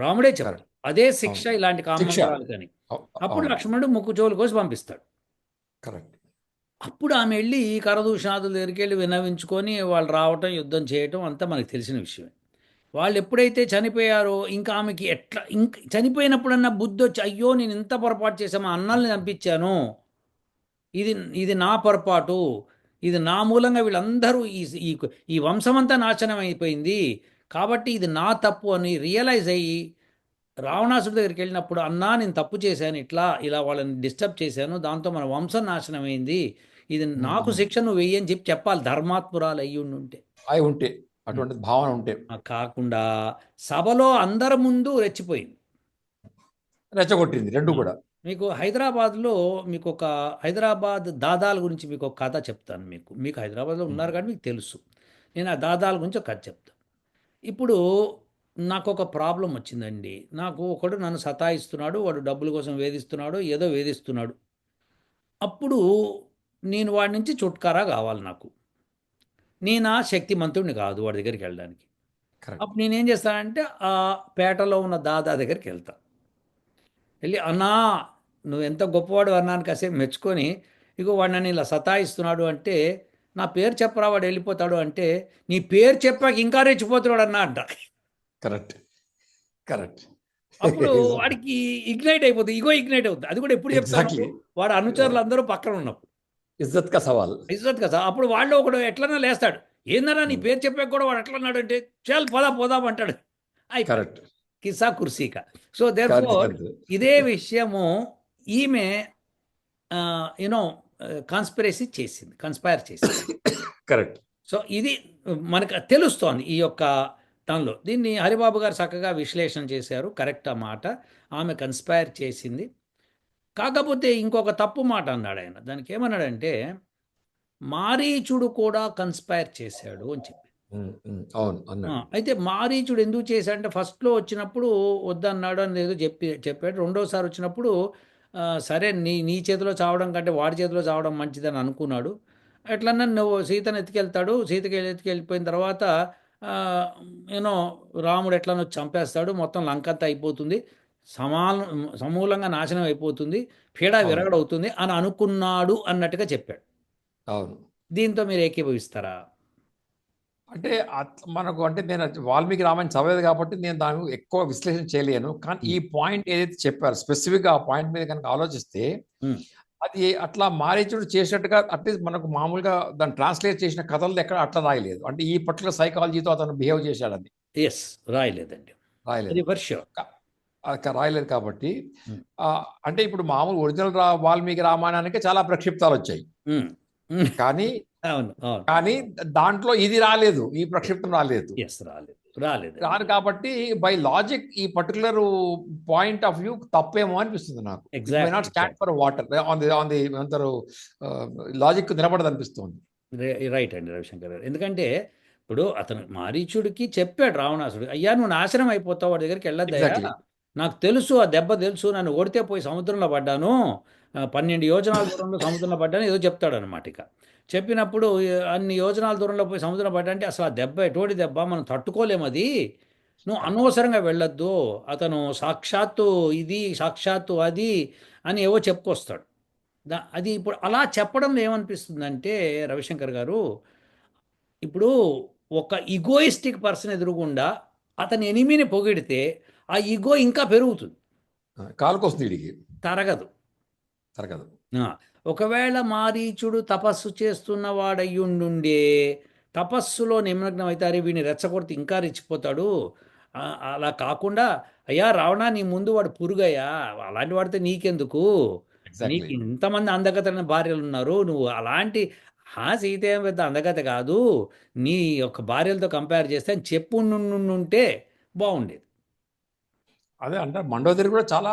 రాముడే చెప్తాడు. కరెక్ట్. అదే శిక్ష అవును. ఇలాంటి కామంతరాలు కానీ. అప్పుడు అవును. లక్ష్మణుడు ముక్కు చెవులు కోసి పంపిస్తాడు. కరెక్ట్. అప్పుడు ఆమె వెళ్ళి కరదూషణాదుల దగ్గరికి వెళ్ళి విన్నవించుకొని వాళ్ళు రావటం, యుద్ధం చేయటం అంతా మనకు తెలిసిన విషయమే. వాళ్ళు ఎప్పుడైతే చనిపోయారో ఇంకా ఆమెకి ఎట్లా చనిపోయినప్పుడన్నా బుద్ధి వచ్చి అయ్యో నేను ఇంత పొరపాటు చేశాను, మా అన్నల్ని చంపించాను, ఇది ఇది నా పొరపాటు, ఇది నా మూలంగా వీళ్ళందరూ ఈ ఈ ఈ వంశమంతా నాశనం అయిపోయింది, కాబట్టి ఇది నా తప్పు అని రియలైజ్ అయ్యి రావణాసుడి దగ్గరికి వెళ్ళినప్పుడు అన్నా నేను తప్పు చేశాను, ఇలా వాళ్ళని డిస్టర్బ్ చేశాను, దాంతో మన వంశం నాశనం అయింది, ఇది నాకు శిక్ష నువ్వు వెయ్యి అని చెప్పాలి ధర్మాత్మురాలు అయ్యి ఉంటే. అవి ఉంటే అటువంటి భావన ఉంటే కాకుండా సభలో అందరి ముందు రెచ్చిపోయింది. రెచ్చగొట్టింది రెండు కూడా. మీకు హైదరాబాద్లో మీకు ఒక హైదరాబాద్ దాదాల గురించి మీకు ఒక కథ చెప్తాను. మీకు హైదరాబాద్లో ఉన్నారు కానీ మీకు తెలుసు. నేను ఆ దాదాల గురించి ఒక కథ చెప్తాను. ఇప్పుడు నాకు ఒక ప్రాబ్లం వచ్చిందండి. నాకు ఒకడు నన్ను సతాయిస్తున్నాడు, వాడు డబ్బుల కోసం వేధిస్తున్నాడు, ఏదో వేధిస్తున్నాడు. అప్పుడు నేను వాడి నుంచి చుట్కారా కావాలి నాకు. నేను శక్తిమంతుడిని కాదు వాడి దగ్గరికి వెళ్ళడానికి. కరెక్ట్. అప్పుడు నేనేం చేస్తానంటే ఆ పేటలో ఉన్న దాదా దగ్గరికి వెళ్తా. వెళ్ళి అన్నా నువ్వు ఎంత గొప్పవాడు అన్నాను కాసేపు మెచ్చుకొని, ఇగో వాడు నన్ను ఇలా సతాయిస్తున్నాడు అంటే నా పేరు చెప్పరా వాడు వెళ్ళిపోతాడు అంటే, నీ పేరు చెప్పాక ఇంకా రెచ్చిపోతున్నాడు అన్నా అంట. కరెక్ట్. కరెక్ట్. అప్పుడు వాడికి ఇగ్నైట్ అయిపోతుంది, ఇగో ఇగ్నైట్ అవుతుంది. అది కూడా ఎప్పుడు చెప్తాను, Exactly. వాడు అనుచరులు అందరూ పక్కన ఉన్నప్పుడు. ఇజ్జత్ కా సవాల్. ఇజ్జత్ కదా. అప్పుడు వాళ్ళు ఒకడు ఎట్లన్నా లేస్తాడు, ఏందన్నా నీ పేరు చెప్పాక కూడా వాడు ఎట్లన్నాడు అంటే చాలు పోదాం అంటాడు. అయిపోయి కరెక్ట్. కిస్సా కుర్సీకా. సో దేర్ఫోర్ ఇదే విషయము ఈమె యూనో కన్స్పైర్ చేసింది. కరెక్ట్. సో ఇది మనకు తెలుస్తోంది ఈ యొక్క దానిలో. దీన్ని హరిబాబు గారు చక్కగా విశ్లేషణ చేశారు. కరెక్ట్ ఆ మాట. ఆమె కన్స్పైర్ చేసింది. కాకపోతే ఇంకొక తప్పు మాట అన్నాడు ఆయన. దానికి ఏమన్నాడంటే మారీచుడు కూడా కన్స్పైర్ చేశాడు అని చెప్పి. అవును అన్నాడు. అయితే మారీచుడు ఎందుకు చేశాడంటే ఫస్ట్లో వచ్చినప్పుడు వద్దన్నాడు అని ఏదో చెప్పాడు. రెండోసారి వచ్చినప్పుడు సరే నీ చేతిలో చావడం కంటే వాడి చేతిలో చావడం మంచిదని అనుకున్నాడు. ఎట్లన్నా నువ్వు సీతను ఎత్తుకెళ్తాడు, ఎత్తుకెళ్ళిపోయిన తర్వాత యూనో రాముడు ఎట్లనో చంపేస్తాడు, మొత్తం లంకంతా అయిపోతుంది, సమూలంగా నాశనం అయిపోతుంది, పీడ విరగడవుతుంది అని అనుకున్నాడు అన్నట్టుగా చెప్పాడు. అవును. దీంతో మీరు ఏకీభవిస్తారా? అంటే మనకు అంటే నేను వాల్మీకి రామాయణం చదవలేదు కాబట్టి నేను దాన్ని ఎక్కువ విశ్లేషణ చేయలేను. కానీ ఈ పాయింట్ ఏదైతే చెప్పారు స్పెసిఫిక్గా ఆ పాయింట్ మీద కనుక ఆలోచిస్తే అది అట్లా మారీచుడు చేసినట్టుగా అట్లీస్ట్ మనకు మామూలుగా దాన్ని ట్రాన్స్లేట్ చేసిన కథలు ఎక్కడ అట్లా రాయలేదు. అంటే ఈ పర్టికులర్ సైకాలజీతో అతను బిహేవ్ చేశాడని రాయలేదండి. రాయలేదు కాబట్టి అంటే ఇప్పుడు మామూలు ఒరిజినల్ వాల్మీకి రామాయణానికి చాలా ప్రక్షిప్తాలు వచ్చాయి. కానీ కానీ దాంట్లో ఇది రాలేదు, ఈ ప్రక్షిప్తం రాలేదు. రాదు కాబట్టి బై లాజిక్ ఈ పర్టికులర్ పాయింట్ ఆఫ్ వ్యూ తప్పేమో అనిపిస్తుంది నాకు. Not stand for water on the అంటారు లాజిక్ నిలబడదు అనిపిస్తుంది. రైట్ అండి రవిశంకర్ గారు. ఎందుకంటే ఇప్పుడు అతను మారీచుడికి చెప్పాడు రావణాసుడు, అయ్యా నువ్వు నాశనం అయిపోతావు, వాడి దగ్గరికి వెళ్ళద్దయ్యా, నాకు తెలుసు ఆ దెబ్బ తెలుసు, నన్ను ఓడితే పోయి సముద్రంలో పడ్డాను, 12 యోజనాల దూరంలో సముద్రంలో పడ్డాను ఏదో చెప్తాడు అనమాట. ఇక చెప్పినప్పుడు అన్ని యోజనాల దూరంలో పోయి సముద్రం పడ్డంటే అసలు ఆ దెబ్బ ఎటువంటి దెబ్బ, మనం తట్టుకోలేము, అది నువ్వు అనవసరంగా వెళ్ళొద్దు, అతను సాక్షాత్తు ఇది సాక్షాత్తు అది అని ఏవో చెప్పుకొస్తాడు. అది ఇప్పుడు అలా చెప్పడంలో ఏమనిపిస్తుందంటే రవిశంకర్ గారు, ఇప్పుడు ఒక ఈగోయిస్టిక్ పర్సన్ ఎదురుగుండా అతని ఎనిమిని పొగిడితే ఆ ఈగో ఇంకా పెరుగుతుంది, కాలుకొస్తుంది వీడికి, తరగదు. తరగదు. ఆ, ఒకవేళ మారీచుడు తపస్సు చేస్తున్న వాడయ్యుండుండే తపస్సులో నిమగ్నం అవుతారు, వీడిని రెచ్చగొడితే ఇంకా రెచ్చిపోతాడు. అలా కాకుండా అయ్యా రావణా నీ ముందు వాడు పురుగయ్యా, అలాంటి వాడితే నీకెందుకు, నీకు ఎగ్జాక్ట్లీ. ఇంతమంది అందగతైన భార్యలు ఉన్నారు, నువ్వు అలాంటి సీత ఏం పెద్ద అందగత కాదు, నీ యొక్క భార్యలతో కంపేర్ చేస్తే అని చెప్పుంటే బాగుండేది. అదే అంటే మండోదరి కూడా చాలా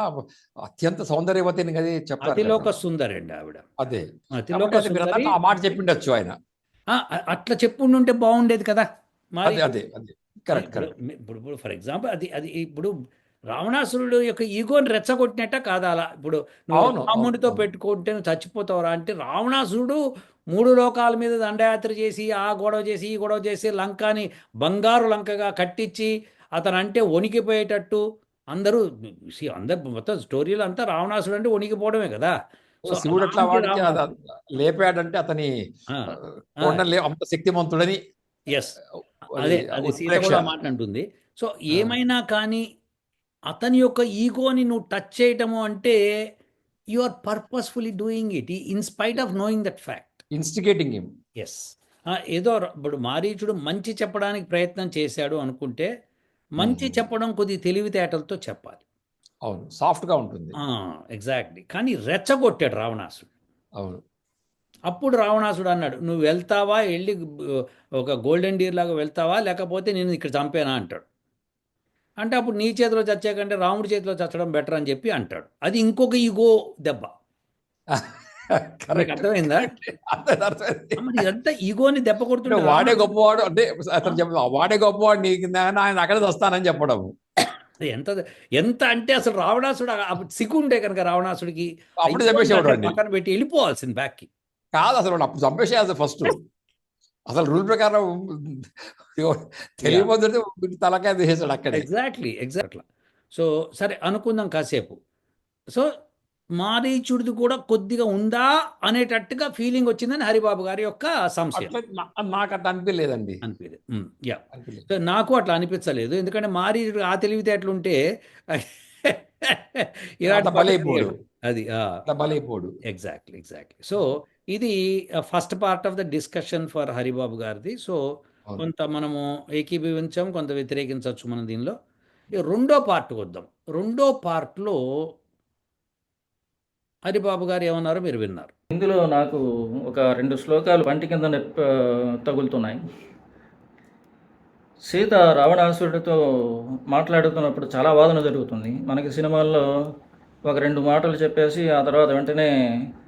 అత్యంత సౌందర్యవతిని కదా చెప్పారు కదా. అతిలోక సుందరి అండి ఆవిడ, అదే అతిలోక కాబట్టి మీరు సుందరి. అన్నట్టు ఆ మాట చెప్పిండొచ్చు ఆయన. అట్లా చెప్పుంటే బాగుండేది కదా మరి. అదే అదే అదే కరెక్ట్ కరెక్ట్. ఇప్పుడు ఫర్ ఎగ్జాంపుల్ అది అది ఇప్పుడు రావణాసురుడు యొక్క ఈగోని రెచ్చగొట్టినట్ట కాదా అలా. ఇప్పుడు నువ్వు అవును, అవును, రాముడితో అవును. పెట్టుకుంటే నువ్వు చచ్చిపోతావురా అంటే, రావణాసురుడు 3 లోకాల మీద దండయాత్ర చేసి ఆ గొడవ చేసి ఈ గొడవ చేసి లంకాని బంగారు లంకగా కట్టించి అతను అంటే వణికిపోయేటట్టు అందరూ అందరు మొత్తం స్టోరీలో అంతా రావణాసురుడు అంటే వణికిపోవడమే కదా. సో శివుడు అట్లా అలాంటి వాడికి రావణాసురుడు. లేపాడంటే అతని ఆ, కొండలే అంత శక్తిమంతుడని ఎస్, అది అది సీత ఉత్ప్రేక్ష. కూడా మాట అంటుంది. సో ఏమైనా కానీ అతని యొక్క ఈగోని నువ్వు టచ్ చేయటము అంటే you are purposefully doing it in spite of knowing that fact. Instigating him. Yes, ఏదో ఇప్పుడు మారీచుడు మంచి చెప్పడానికి ప్రయత్నం చేశాడు అనుకుంటే మంచి చెప్పడం కొద్ది తెలివితేటలతో చెప్పాలి. అవును, సాఫ్ట్ గా ఉంటుంది. ఎగ్జాక్ట్లీ. కానీ రెచ్చగొట్టాడు రావణాసుడు. అవును. అప్పుడు రావణాసుడు అన్నాడు, నువ్వు వెళ్తావా, వెళ్ళి ఒక గోల్డెన్ డీర్ లాగా వెళ్తావా, లేకపోతే నేను ఇక్కడ చంపేనా అంటాడు. అంటే అప్పుడు నీ చేతిలో చచ్చే కంటే రాముడి చేతిలో చచ్చడం బెటర్ అని చెప్పి అంటాడు. అది ఇంకొక ఈగో దెబ్బ. మీకు అర్థమైందా? మరి ఇదంతా ఈగోని దెబ్బ కొడుతుంటే వాడే గొప్పవాడు అంటే అతను చెప్పడం, వాడే గొప్పవాడు నీకు ఆయన అక్కడే వస్తానని చెప్పడం. ఎంత ఎంత అంటే అసలు రావణాసుడు సిగ్గు ఉంటే కనుక రావణాసుడికి అప్పుడు చంపేసేవాడు వాడిని. పక్కన పెట్టి వెళ్ళిపోవాల్సింది బ్యాక్కి. కాదు అసలు వాడు అప్పుడు చంపేసేయాలి ఫస్ట్. అసలు రూల్ ప్రకారం తెలియపోతుంటే తలకాయ తీసేసాడు అక్కడే. ఎగ్జాక్ట్లీ ఎగ్జాక్ట్లా. సో సరే అనుకుందాం కాసేపు. సో మారీచుడిది కూడా కొద్దిగా ఉందా అనేటట్టుగా ఫీలింగ్ వచ్చిందని హరిబాబు గారి యొక్క సంశయం. నాకు అట్లా అనిపించలేదండి. అనిపించలేదు. యా, సో నాకు అట్లా అనిపించలేదు. ఎందుకంటే మారీచుడు ఆ తెలివితేటలుంటే ఇలాంటి బలైపోడు. అది బలైపోడు. Exactly exactly. సో ఇది first part of the discussion for Haribabu గారిది. సో కొంత మనము ఏకీభవించాం, కొంత వ్యతిరేకించవచ్చు మనం దీనిలో. రెండో పార్ట్ వద్దాం. రెండో పార్ట్లో హరిబాబు గారు ఏమన్నారో మీరు విన్నారు. ఇందులో నాకు ఒక 2 శ్లోకాలు పంటి కింద తగులుతున్నాయి. సీత రావణాసురుడితో మాట్లాడుతున్నప్పుడు చాలా వాదన జరుగుతుంది. మనకి సినిమాల్లో ఒక 2 మాటలు చెప్పేసి ఆ తర్వాత వెంటనే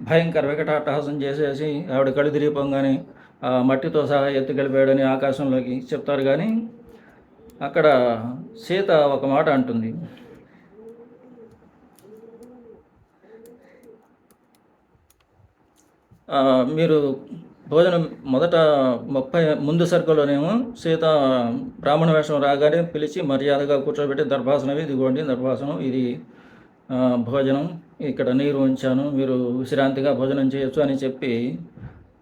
భయంకర వికటాట్టహాసం చేసేసి ఆవిడ కళ్ళు తిరిగిపోగానే మట్టితో సహా ఎత్తుకెళ్ళిపోయాడని ఆకాశంలోకి చెప్తారు. కానీ అక్కడ సీత ఒక మాట అంటుంది, మీరు భోజనం మొదట 30 ముందు సరుకులోనేమో సీత బ్రాహ్మణ వేషం రాగానే పిలిచి మర్యాదగా కూర్చోబెట్టి దర్భాసనం, ఇదిగోండి దర్భాసనం, ఇది భోజనం, ఇక్కడ నీరు ఉంచాను, మీరు విశ్రాంతిగా భోజనం చేయొచ్చు అని చెప్పి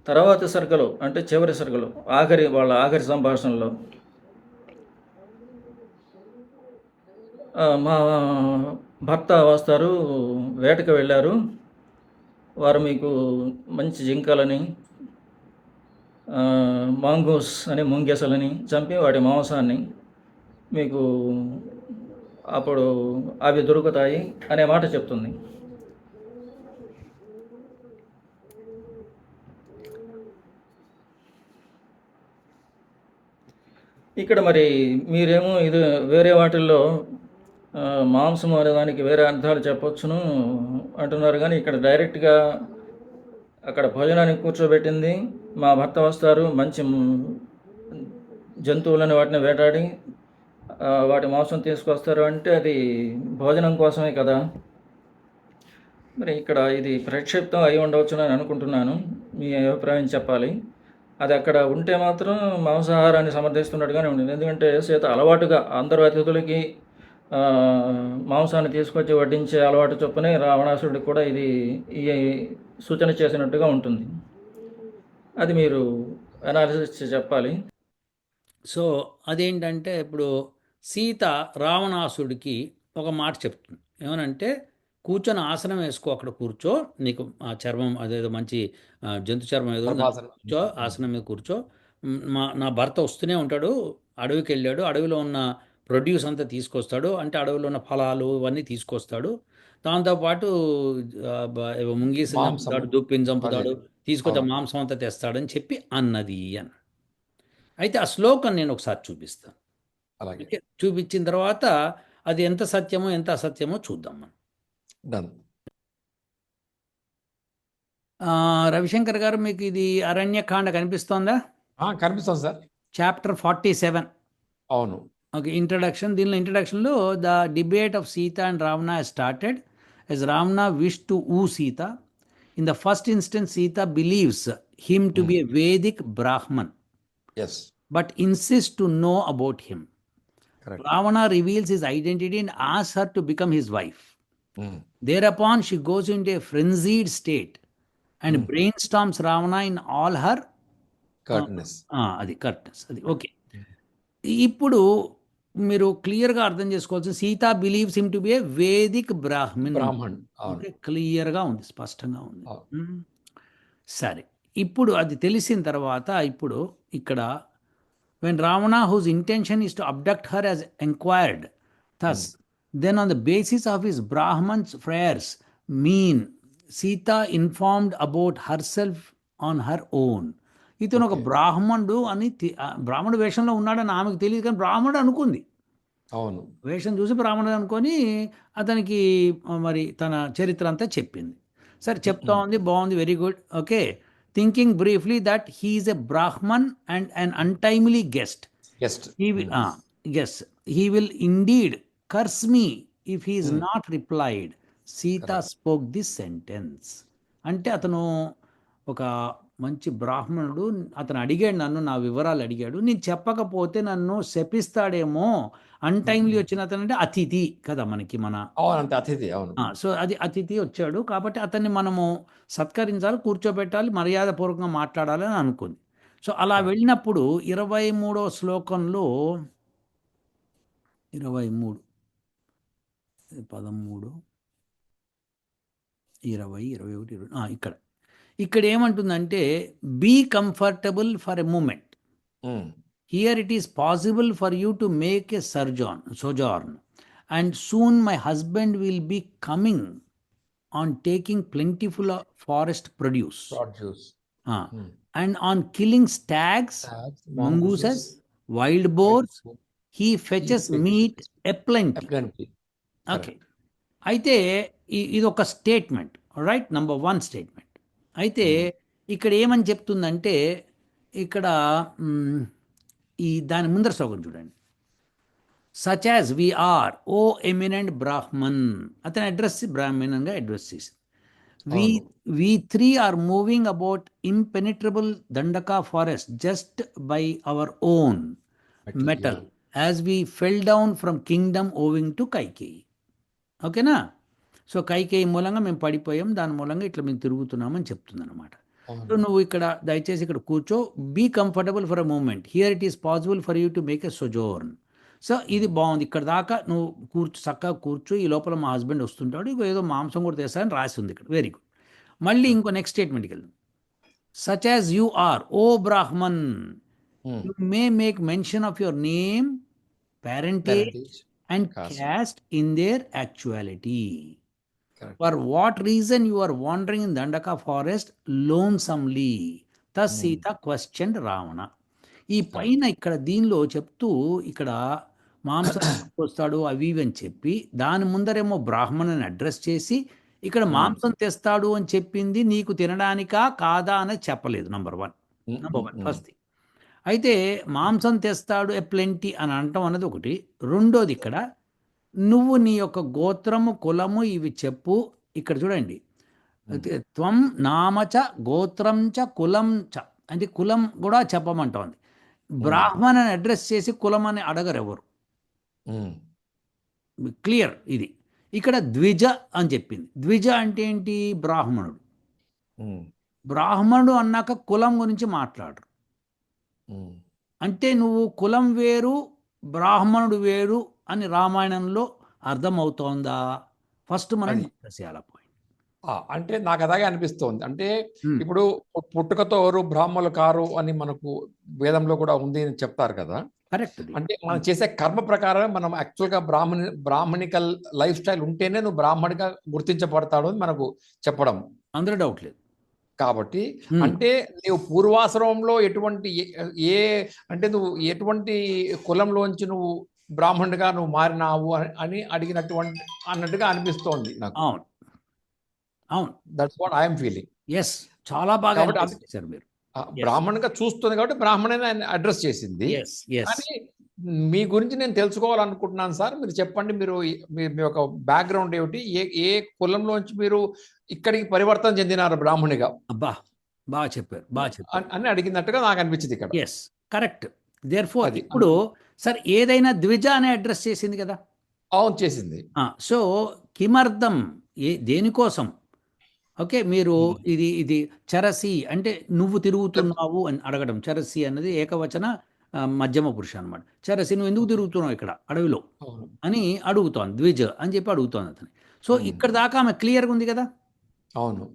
తర్వాత సరుకులు అంటే చివరి సరుకులు వాళ్ళ ఆఖరి సంభాషణలో మా భర్త వస్తారు, వేటకు వెళ్ళారు, వారు మీకు మంచి జింకలని మాంగూస్ అని ముంగెసలని చంపి వాటి మాంసాన్ని మీకు అప్పుడు అవి దొరుకుతాయి అనే మాట చెప్తుంది. ఇక్కడ మరి మీరేమో ఇది వేరే వాటిల్లో మాంసం అనే దానికి వేరే అర్థాలు చెప్పొచ్చును అంటున్నారు. కానీ ఇక్కడ డైరెక్ట్గా అక్కడ భోజనానికి కూర్చోబెట్టింది, మా భర్త వస్తారు, మంచి జంతువులని వాటిని వేటాడి వాటి మాంసం తీసుకొస్తారు అంటే అది భోజనం కోసమే కదా. మరి ఇక్కడ ఇది ప్రక్షిప్తం అయి ఉండవచ్చును అని అనుకుంటున్నాను. మీ అభిప్రాయం చెప్పాలి. అది అక్కడ ఉంటే మాత్రం మాంసాహారాన్ని సమర్థిస్తున్నట్టుగానే ఉంటుంది. ఎందుకంటే సీత అలవాటుగా అందరు అతిథులకి మాంసాన్ని తీసుకొచ్చి వడ్డించే అలవాటు చొప్పునే రావణాసురుడికి కూడా ఇది ఈ సూచన చేసినట్టుగా ఉంటుంది. అది మీరు అనాలిసిస్ చెప్పాలి. సో అదేంటంటే ఇప్పుడు సీత రావణాసుడికి ఒక మాట చెప్తుంది ఏమనంటే కూర్చొని ఆసనం వేసుకో, అక్కడ కూర్చో, నీకు ఆ చర్మం అదేదో మంచి జంతు చర్మం ఏదో ఉంది, గర్భాసనం. కూర్చో, ఆసనం మీద కూర్చో. నా భర్త వస్తూనే ఉంటాడు, అడవికి వెళ్ళాడు, అడవిలో ఉన్న ప్రొడ్యూస్ అంతా తీసుకొస్తాడు, అంటే అడవిలో ఉన్న ఫలాలు ఇవన్నీ తీసుకొస్తాడు. దాంతోపాటు ఏవో ముంగీసుని మాంసము. చంపుతాడు, దుప్పిని చంపుతాడు, అదే. తీసుకొచ్చి అవును. మాంసం అంతా తెస్తాడని చెప్పి అన్నది అని. అయితే ఆ శ్లోకం నేను ఒకసారి చూపిస్తాను. అలాగే. ఓకే, చూపించిన తర్వాత అది ఎంత సత్యమో ఎంత అసత్యమో చూద్దాం మనం. డన్. రవిశంకర్ గారు, మీకు ఇది అరణ్యకాండ కనిపిస్తోందా? కనిపిస్తాం సార్. చాప్టర్ 47. అవును. Okay, introduction. దీనిలో ఇంట్రడక్షన్లో the debate of Sita and Ravana started as Ravana wished to woo Sita. In the first instance, Sita believes him to be a Vedic Brahman, yes. but insists to know about him. Correct. Ravana reveals his identity and asks her to become his wife. Thereupon, she goes into a frenzied state and brainstorms Ravana in all her correctness. అది correctness. అది okay. ఇప్పుడు మీరు క్లియర్గా అర్థం చేసుకోవాల్సి, Sita believes him to be a Vedic Brahmin. Brahmin. అవును. Okay, క్లియర్గా ఉంది, స్పష్టంగా ఉంది. అవును. సరే, ఇప్పుడు అది తెలిసిన తర్వాత ఇప్పుడు ఇక్కడ when Ravana, whose intention is to abduct her, as inquired thus, then on the basis of his Brahman's prayers, Sita informed about herself on her own. ఇతను ఒక బ్రాహ్మణుడు అని బ్రాహ్మణుడు వేషంలో ఉన్నాడని ఆమెకు తెలియదు, కానీ బ్రాహ్మణుడు అనుకుంది. అవును. వేషం చూసి బ్రాహ్మణుడు అనుకొని అతనికి మరి తన చరిత్ర అంతా చెప్పింది. సరే, చెప్తా ఉంది, బాగుంది, very good. Okay, thinking briefly that he is a Brahmin and an untimely guest. He will indeed curse me if he is not replied. Sita spoke this sentence. అంటే అతను ఒక మంచి బ్రాహ్మణుడు, అతను అడిగాడు, నన్ను నా వివరాలు అడిగాడు, నేను చెప్పకపోతే నన్ను శపిస్తాడేమో. అన్టైమ్లీ వచ్చిన అతను అంటే అతిథి కదా మనకి, మన అంతే అతిథి. అవును. సో అది అతిథి వచ్చాడు కాబట్టి అతన్ని మనము సత్కరించాలి, కూర్చోబెట్టాలి, మర్యాదపూర్వకంగా మాట్లాడాలి అని అనుకుంది. సో అలా వెళ్ళినప్పుడు 23వ శ్లోకంలో 23, 13, 20, 21, 20 ఇక్కడ ఏమంటుందంటే, be comfortable for a moment. Here it is possible for you to make a sojourn, and soon my husband will be coming on taking plentiful forest produce, and on killing stags, mongooses, wild boars, he fetches meat aplenty. Okay, అయితే ఇది ఒక statement, right, number 1 statement. అయితే ఇక్కడ ఏమని చెప్తుందంటే, ఇక్కడ దాని ముందర శ్లోకం చూడండి. Such as we are O eminent Brahmin, అతని అడ్రస్ బ్రాహ్మణంగా అడ్రస్ చేసి, we three are moving about impenetrable Dandaka forest just by our own metal, as we fell down from kingdom owing to Kaikeyi. ఓకేనా? సో కైకేయి మూలంగా మేము పడిపోయాం, దాని మూలంగా ఇట్లా మేము తిరుగుతున్నామని చెప్తుంది అనమాట. సో నువ్వు ఇక్కడ దయచేసి ఇక్కడ కూర్చో, be comfortable for a moment, here it is possible for you to make a sojourn. So ఇది బాగుంది, ఇక్కడ దాకా నువ్వు చక్కగా కూర్చో, ఈ లోపల మా హస్బెండ్ వస్తుంటాడు, ఏదో మాంసం కూడా తెస్తాడని రాసి ఉంది ఇక్కడ. Very good. మళ్ళీ ఇంకో నెక్స్ట్ స్టేట్మెంట్కి వెళ్దాం. Such as you are O Brahmin, you may make mention of your name, parentage and caste in their actuality. For what reason you are wandering in Dandaka forest lonesomely? Thus Sita questioned Ravana. ఈ పైన ఇక్కడ దీనిలో చెప్తూ, ఇక్కడ మాంసం వస్తాడు అవి అని చెప్పి, దాని ముందరేమో బ్రాహ్మణుని అడ్రస్ చేసి, ఇక్కడ మాంసం తెస్తాడు అని చెప్పింది నీకు తినడానికా కాదా అనేది చెప్పలేదు. Number 1 first. అయితే మాంసం తెస్తాడు ఎ ప్లెంటీ అని అనటం అన్నది ఒకటి. రెండోది, ఇక్కడ నువ్వు నీ యొక్క గోత్రము, కులము ఇవి చెప్పు. ఇక్కడ చూడండి, త్వం నామచ గోత్రం చ కులం చ, అంటే కులం కూడా చెప్పమంటోంది. బ్రాహ్మణ్ అని అడ్రస్ చేసి కులం అని అడగరు ఎవరు. క్లియర్ ఇది. ఇక్కడ ద్విజ అని చెప్పింది. ద్విజ అంటే ఏంటి? బ్రాహ్మణుడు. బ్రాహ్మణుడు అన్నాక కులం గురించి మాట్లాడరు. అంటే నువ్వు కులం వేరు, బ్రాహ్మణుడు వేరు అని రామాయణంలో అర్థమవుతోందా? ఫస్ట్ మనం అది. డిస్కస్ చేయాలి ఆ పాయింట్. అంటే నాకు అలాగే అనిపిస్తోంది. అంటే ఉమ్, ఇప్పుడు పుట్టుకతో ఎవరు బ్రాహ్మణులు కారు అని మనకు వేదంలో కూడా ఉంది అని చెప్తారు కదా! కరెక్ట్ అది. అంటే మనం చేసే కర్మ ప్రకారం మనం యాక్చువల్‌గా బ్రాహ్మణికల్ లైఫ్ స్టైల్ ఉంటేనే నువ్వు బ్రాహ్మణిగా గుర్తించబడతాడు అని మనకు చెప్పడం. అందులో డౌట్ లేదు. కాబట్టి ఉమ్, అంటే నీవు పూర్వాశ్రమంలో ఎటువంటి ఏ అంటే నువ్వు ఎటువంటి కులంలోంచి నువ్వు బ్రాహ్మణుడిగా నువ్వు మారినావు అని అడిగినటువంటి అన్నట్టుగా అనిపిస్తోంది నాకు. అవును, అవును, that's what I'm feeling. Yes, చాలా బాగా కాబట్టి analyze చేశారు మీరు. బ్రాహ్మణుగా చూస్తుంది కాబట్టి బ్రాహ్మణుని ఆయన అడ్రస్ చేసింది. Yes, yes. కానీ మీ గురించి నేను తెలుసుకోవాలనుకుంటున్నాను సార్. మీరు చెప్పండి. మీరు మీ యొక్క బ్యాక్‌గ్రౌండ్ ఏమిటి? ఏ ఏ కులంలోంచి మీరు ఇక్కడికి పరివర్తన చెందినారు బ్రాహ్మణిగా? అబ్బా, బాగా చెప్పారు, బాగా చెప్పారు. అని అడిగినట్టుగా నాకు అనిపించింది ఇక్కడ. Yes, correct. దేర్ఫోర్ అది. ఇప్పుడు సార్ ఏదైనా ద్విజ అనే అడ్రస్ చేసింది కదా. అవును, చేసింది. సో కిమర్థం, దేనికోసం? ఓకే, మీరు ఇది ఇది చరసి అంటే నువ్వు తిరుగుతున్నావు అని అడగడం. చరసి అన్నది ఏకవచన మధ్యమ పురుష అనమాట. చరసి నువ్వు ఎందుకు తిరుగుతున్నావు ఇక్కడ అడవిలో అవును. అని అడుగుతోంది, ద్విజ అని చెప్పి అడుగుతోంది అతను. సో ఇక్కడ దాకా ఆమె క్లియర్గా ఉంది కదా. అవును.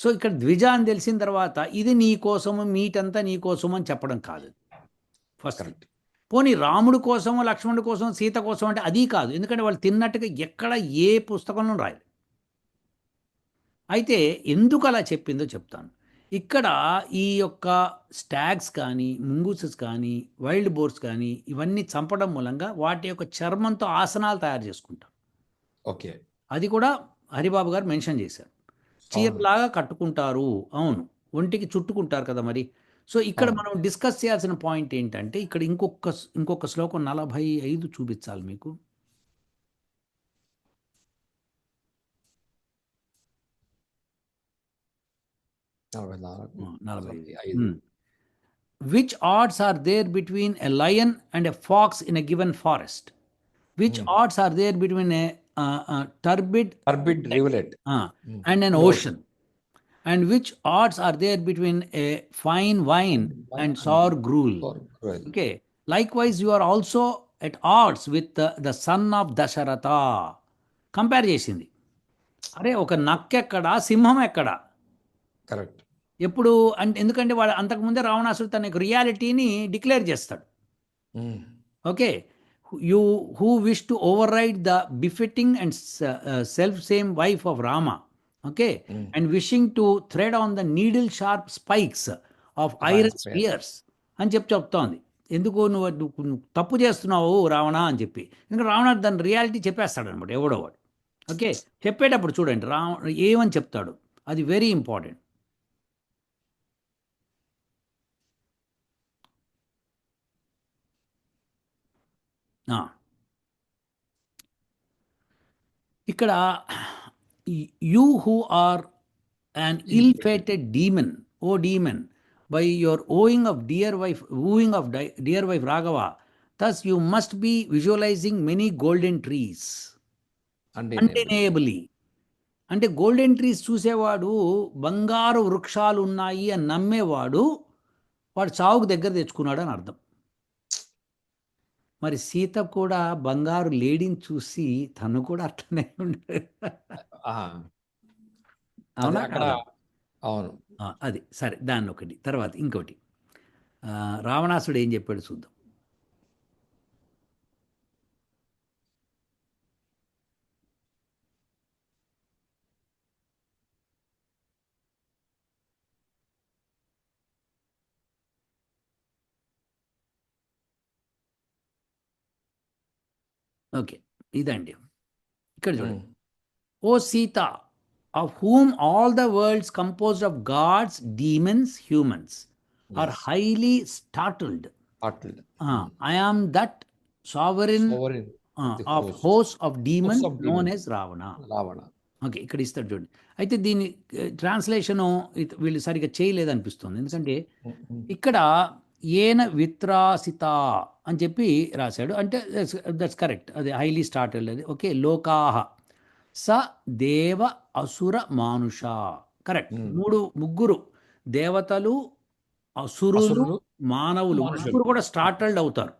సో ఇక్కడ ద్విజ అని తెలిసిన తర్వాత ఇది నీ కోసము, మీటంతా నీ కోసము అని చెప్పడం కాదు ఫస్ట్. కరెక్ట్. పోనీ రాముడి కోసమో, లక్ష్మణుడి కోసం, సీత కోసం అంటే అది కాదు. ఎందుకంటే వాళ్ళు తిన్నట్టుగా ఎక్కడ ఏ పుస్తకంలో రాయలేదు. అయితే ఎందుకు అలా చెప్పిందో చెప్తాను. ఇక్కడ ఈ యొక్క స్టాగ్స్ కానీ, ముంగూసెస్ కానీ, వైల్డ్ బోర్స్ కానీ ఇవన్నీ చంపడం మూలంగా వాటి యొక్క చర్మంతో ఆసనాలు తయారు చేసుకుంటాం. ఓకే. అది కూడా హరిబాబు గారు మెన్షన్ చేశారు. చీరలాగా కట్టుకుంటారు. అవును, ఒంటికి చుట్టుకుంటారు కదా మరి. సో ఇక్కడ అవును. మనం డిస్కస్ చేయాల్సిన పాయింట్ ఏంటంటే ఇక్కడ ఇంకొక శ్లోకం 45 చూపించాలి మీకు. 44, 45. 45. Which odds are there between a lion and a fox in a given forest? Which odds are there between a turbid turbid rivulet and an ocean? And which odds are there between a fine wine and sour gruel? Okay. Likewise, you are also at odds with the son of Dasharatha. Compare చేసింది. అరే ఒక నక్కెక్కడ, సింహం ఎక్కడ? Correct. ఎప్పుడు అంటే ఎందుకంటే వాడు అంతకుముందే రావణాసుడు తన యొక్క రియాలిటీని డిక్లేర్ చేస్తాడు. Okay, you who wish to override the befitting and self same wife of Rama. Okay, and wishing to thread on the needle sharp spikes of iron spears అని చెప్తోంది. ఎందుకు నువ్వు తప్పు చేస్తున్నావు రావణ అని చెప్పి. ఎందుకంటే రావణ దాని రియాలిటీ చెప్పేస్తాడు అనమాట ఎవడో వాడు. ఓకే, చెప్పేటప్పుడు చూడండి ఏమని చెప్తాడు, అది వెరీ ఇంపార్టెంట్. ఇక్కడ you who are an ill-fated demon, O demon, by your wooing of dear wife Raghava, thus you must be visualizing many golden trees. Undeniably. అంటే గోల్డెన్ ట్రీస్ చూసేవాడు, బంగారు వృక్షాలు ఉన్నాయి అని నమ్మేవాడు, వాడు చావుకు దగ్గర తెచ్చుకున్నాడు అని అర్థం. మరి సీత కూడా బంగారు లేడీని చూసి తను కూడా అట్లనే ఉండేది. అవునా? అవును. అది సరే, దాన్ని ఒకటి. తర్వాత ఇంకోటి, రావణాసుడు ఏం చెప్పాడు చూద్దాం. ఓకే, ఇదండి ఇక్కడ చూడండి. ఓ Sita, of whom all the worlds composed of gods, demons, humans are highly startled. I am that sovereign of hosts of demons known as Ravana. Okay, ఇక్కడ ఇస్తాడు చూడండి. అయితే దీని ట్రాన్స్లేషను వీళ్ళు సరిగ్గా చేయలేదు అనిపిస్తుంది. ఎందుకంటే ఇక్కడ ఏన విత్రాసిత అని చెప్పి రాశాడు. అంటే దట్స్ కరెక్ట్, అది హైలీ స్టార్టెడ్ అది. ఓకే, లోకాహ స దేవ అసుర మానుష, కరెక్ట్. ముగ్గురు దేవతలు, అసురులు అసురులు మానవులు మనుషులు. ముగ్గురు కూడా స్టార్టల్డ్ అవుతారు.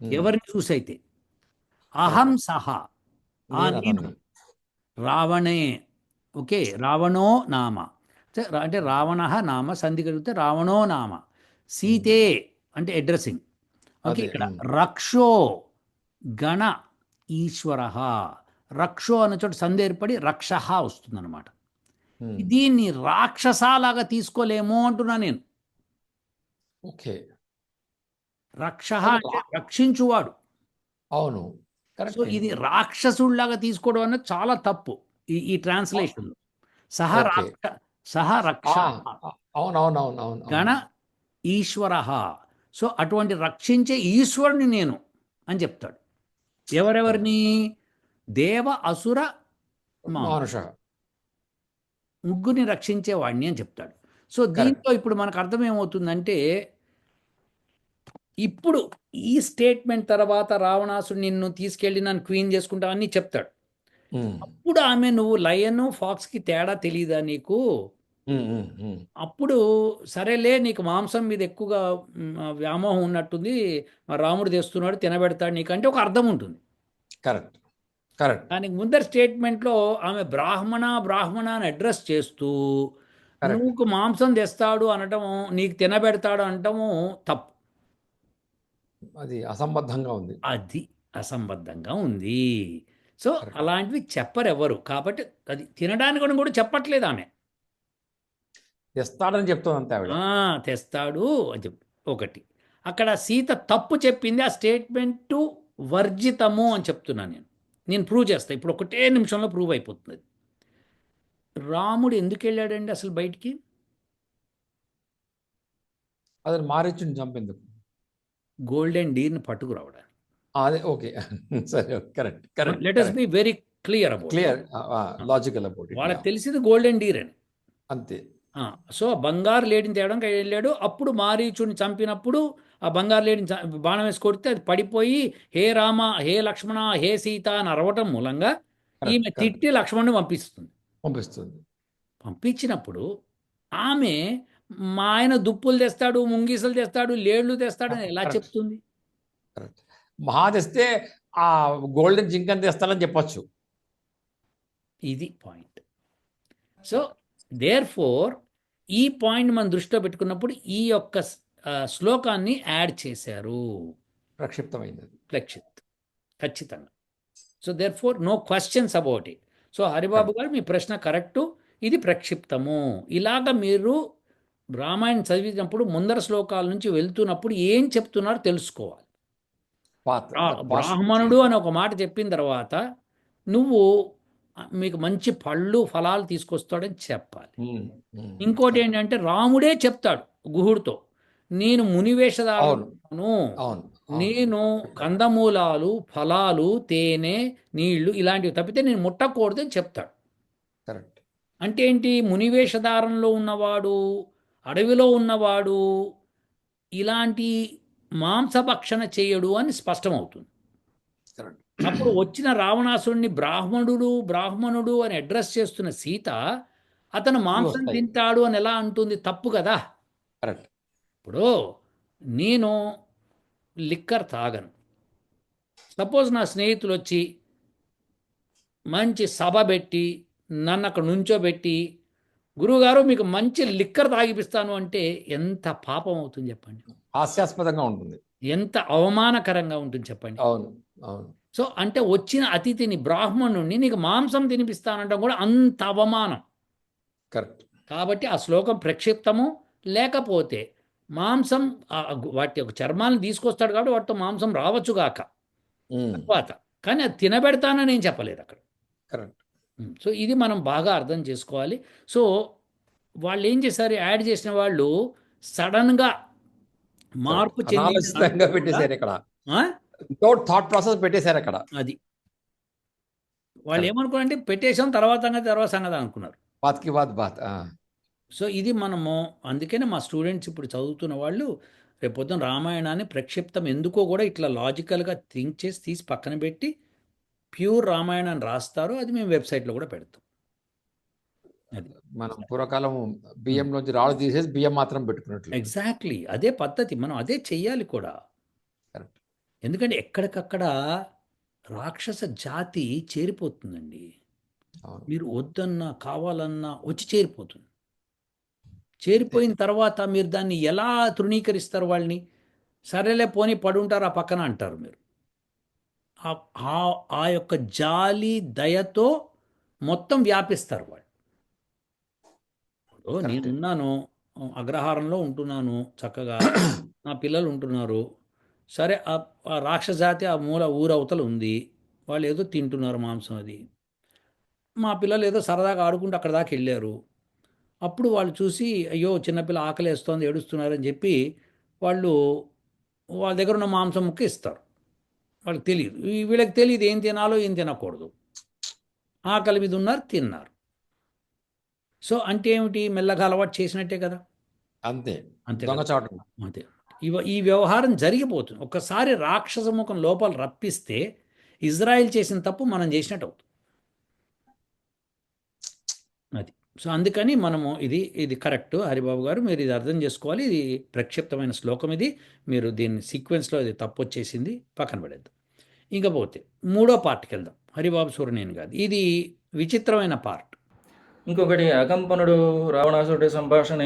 ఉమ్. ఎవరిని చూసైతే అహం సహ ఆ నేను నేను అతన్ని. రావణే, ఓకే, రావణో నామ, అంటే రావణ నామ సంధి కలిగితే రావణో నామ, సీతే అంటే అడ్రస్సింగ్, ఓకే. అదే. ఇక్కడ రక్షో గణ ఈశ్వర, రక్షో అన్న చోట సంధి ఏర్పడి రక్ష వస్తుందన్నమాట. ఉమ్. దీన్ని రాక్షసలాగా తీసుకోలేమో అంటున్నా నేను. ఓకే. రక్ష కానీ అంటే రక్షించువాడు. అవును, సో కరెక్ట్. ఇది రాక్షసుడిలాగా తీసుకోవడం అనేది చాలా తప్పు ఈ ట్రాన్స్లేషన్. సహ ఓకే. సహ రక్ష అవునవునవునవును. గణ ఈశ్వర, సో అటువంటి రక్షించే ఈశ్వరుని నేను అని చెప్తాడు. ఎవరెవరిని? దేవ అసుర మానుష. ముగ్గురిని రక్షించేవాడిని అని చెప్తాడు. So correct. దీంట్లో ఇప్పుడు మనకు అర్థం ఏమవుతుందంటే, ఇప్పుడు ఈ స్టేట్మెంట్ తర్వాత రావణాసుడు నిన్ను తీసుకెళ్ళి నన్ను క్వీన్ చేసుకుంటా అని చెప్తాడు. ఉమ్. అప్పుడు ఆమె, నువ్వు లయన్ ఫాక్స్కి తేడా తెలీదా నీకు? ఉమ్. ఉమ్. ఉమ్. అప్పుడు సరేలే, నీకు మాంసం మీద ఎక్కువగా వ్యామోహం ఉన్నట్టుంది, మా రాముడు తెస్తున్నాడు తినబెడతాడు నీకంటే ఒక అర్థం ఉంటుంది. కరెక్ట్. కరెక్ట్. దానికి ముందర స్టేట్మెంట్లో ఆమె బ్రాహ్మణ బ్రాహ్మణ అని అడ్రస్ చేస్తూ కరెక్ట్. నువ్వు మాంసం తెస్తాడు అనటం, నీకు తినబెడతాడు అనటము తప్పు. అది అసంబద్ధంగా ఉంది. అది అసంబద్ధంగా ఉంది. So correct. అలాంటివి చెప్పరెవరు, కాబట్టి అది తినడానికి కూడా చెప్పట్లేదు ఆమె. తెస్తాడని చెప్తుంది అంతే ఆవిడ. తెస్తాడు అని చెప్పి ఒకటి. అక్కడ సీత తప్పు చెప్పింది, ఆ స్టేట్మెంటు వర్జితము అని చెప్తున్నాను నేను ప్రూవ్ చేస్తాను ఇప్పుడు, ఒకటే నిమిషంలో ప్రూవ్ అయిపోతుంది. రాముడు ఎందుకు వెళ్ళాడండి అసలు బయటికి? అతను మారీచుని చంపేందుకు. గోల్డెన్ డీర్ని పట్టుకురావడానికి. అదే, ఓకే. సరే, correct. Correct. Let us be very clear about. Clear, logical about it. వాళ్ళకి తెలిసింది గోల్డెన్ డీర్ అని. అంతే. సో బంగారు లేడిని తేవడానికి వెళ్ళాడు. అప్పుడు మారీచుని చంపినప్పుడు ఆ బంగారు లేడిని బాణం వేసి కొడితే అది పడిపోయి హే రామ, హే లక్ష్మణ, హే సీత అని అరవటం మూలంగా ఈమె తిట్టి లక్ష్మణుని పంపిస్తుంది. పంపించినప్పుడు ఆమె మా ఆయన దుప్పులు తెస్తాడు, ముంగీసలు తెస్తాడు, లేళ్లు తెస్తాడు అని ఎలా చెప్తుంది? కరెక్ట్. మహా తెస్తే ఆ గోల్డెన్ జింకని తెస్తానని చెప్పొచ్చు. ఇది పాయింట్. సో దేర్ ఫోర్ ఈ పాయింట్ మనం దృష్టిలో పెట్టుకున్నప్పుడు ఈ యొక్క శ్లోకాన్ని యాడ్ చేశారు. ప్రక్షిప్తమైంది. ఖచ్చితంగా. So therefore no questions about it. So Haribabu garu, మీ ప్రశ్న కరెక్టు, ఇది ప్రక్షిప్తము. ఇలాగ మీరు రామాయణం చదివినప్పుడు ముందర శ్లోకాల నుంచి వెళ్తున్నప్పుడు ఏం చెప్తున్నారో తెలుసుకోవాలి. బ్రాహ్మణుడు అని ఒక మాట చెప్పిన తర్వాత నువ్వు మీకు మంచి పళ్ళు ఫలాలు తీసుకొస్తాడని చెప్పాలి. ఇంకోటి ఏంటంటే రాముడే చెప్తాడు గుహుడితో, నేను మునివేషధారును, నేను కందమూలాలు, ఫలాలు, తేనె, నీళ్లు ఇలాంటివి తప్పితే నేను ముట్టకూడదు అని చెప్తాడు. కరెక్ట్. అంటే ఏంటి? మునివేషధారంలో ఉన్నవాడు, అడవిలో ఉన్నవాడు ఇలాంటి మాంసభక్షణ చేయడు అని స్పష్టమవుతుంది. అప్పుడు వచ్చిన రావణాసురుడిని బ్రాహ్మణుడు అని అడ్రస్ చేస్తున్న సీత, అతను మాంసం తింటాడు అని ఎలా అంటుంది? తప్పు కదా. కరెక్ట్. ఇప్పుడు నేను లిక్కర్ తాగను, సపోజ్ నా స్నేహితులు వచ్చి మంచి సభ పెట్టి నన్ను అక్కడ నుంచోబెట్టి, గురువుగారు మీకు మంచి లిక్కర్ తాగిపిస్తాను అంటే ఎంత పాపం అవుతుంది చెప్పండి? హాస్యాస్పదంగా ఉంటుంది. ఎంత అవమానకరంగా ఉంటుంది చెప్పండి? అవును, అవును. సో అంటే వచ్చిన అతిథిని, బ్రాహ్మణుడిని నీకు మాంసం తినిపిస్తానంటాం కూడా అంత అవమానం. కరెక్ట్. కాబట్టి ఆ శ్లోకం ప్రక్షిప్తము. లేకపోతే మాంసం వాటి యొక్క చర్మాలను తీసుకొస్తాడు కాబట్టి వాటితో మాంసం రావచ్చుగాక తర్వాత, కానీ అది తినబెడతానని నేను చెప్పలేదు అక్కడ. కరెక్ట్. సో ఇది మనం బాగా అర్థం చేసుకోవాలి. సో వాళ్ళు ఏం చేశారు? యాడ్ చేసిన వాళ్ళు సడన్గా మార్పు పెట్టేశారు ఇక్కడ, వితౌట్ థాట్ ప్రాసెస్ పెట్టేశారు అక్కడ. అది వాళ్ళు ఏమనుకున్నారంటే పెట్టేసాం తర్వాత సంగతి అనుకున్నారు. బాత్కి బాత్. సో ఇది మనము, అందుకనే మా స్టూడెంట్స్ ఇప్పుడు చదువుతున్న వాళ్ళు రేపొద్దున రామాయణాన్ని ప్రక్షిప్తం ఎందుకో కూడా ఇట్లా లాజికల్గా థింక్ చేసి తీసి పక్కన పెట్టి ప్యూర్ రామాయణాన్ని రాస్తారు. అది మేము వెబ్సైట్లో కూడా పెడతాం. అది. మనం పూర్వకాలం బియ్యంలోంచి రాళ్ళు తీసేసి బియ్యం మాత్రం పెట్టుకున్నట్లు. ఎగ్జాక్ట్లీ అదే పద్ధతి, మనం అదే చెయ్యాలి కూడా. కరెక్ట్. ఎందుకంటే ఎక్కడికక్కడ రాక్షస జాతి చేరిపోతుందండి. అవును. మీరు వద్దన్నా కావాలన్నా వచ్చి చేరిపోతుంది. చేరిపోయిన తర్వాత మీరు దాన్ని ఎలా తృణీకరిస్తారు వాళ్ళని? సరేలే పోనీ పడుంటారు ఆ పక్కన అంటారు మీరు. ఆ యొక్క జాలి దయతో మొత్తం వ్యాపిస్తారు వాళ్ళు. ఇప్పుడు కరెక్టే. నేనున్నాను, అగ్రహారంలో ఉంటున్నాను చక్కగా, నా పిల్లలు ఉంటున్నారు. సరే ఆ రాక్షస జాతి ఆ మూల ఊరవతల ఉంది. వాళ్ళు ఏదో తింటున్నారు మాంసం అది. మా పిల్లలు ఏదో సరదాగా ఆడుకుంటూ అక్కడ దాకా వెళ్ళారు. అప్పుడు వాళ్ళు చూసి అయ్యో చిన్నపిల్ల ఆకలేస్తోంది ఏడుస్తున్నారని చెప్పి వాళ్ళు వాళ్ళ దగ్గర ఉన్న మాంసం ముక్క ఇస్తారు. వాళ్ళకి తెలియదు, వీళ్ళకి తెలియదు ఏం తినాలో ఏం తినకూడదు. ఆకలి మీద ఉన్నారు, తిన్నారు. సో అంటే ఏమిటి, మెల్లగా అలవాటు చేసినట్టే కదా. అంతే. అంతే కదా. దొంగచాటు. అంతే. ఈ వ్యవహారం జరిగిపోతుంది. ఒక్కసారి రాక్షస ముఖం లోపల రప్పిస్తే ఇజ్రాయిల్ చేసిన తప్పు మనం చేసినట్టు అవుతుంది. అది. సో అందుకని మనము ఇది కరెక్ట్ హరిబాబు గారు, మీరు ఇది అర్థం చేసుకోవాలి. ఇది ప్రక్షిప్తమైన శ్లోకం, ఇది మీరు దీన్ని సీక్వెన్స్లో ఇది తప్పు వచ్చేసింది, పక్కన పడేద్దాం. ఇంకపోతే మూడో పార్ట్కి వెళ్దాం. హరిబాబు సూరనేని కాదు, ఇది విచిత్రమైన పార్ట్. ఇంకొకటి అకంపనుడు రావణాసుడి సంభాషణ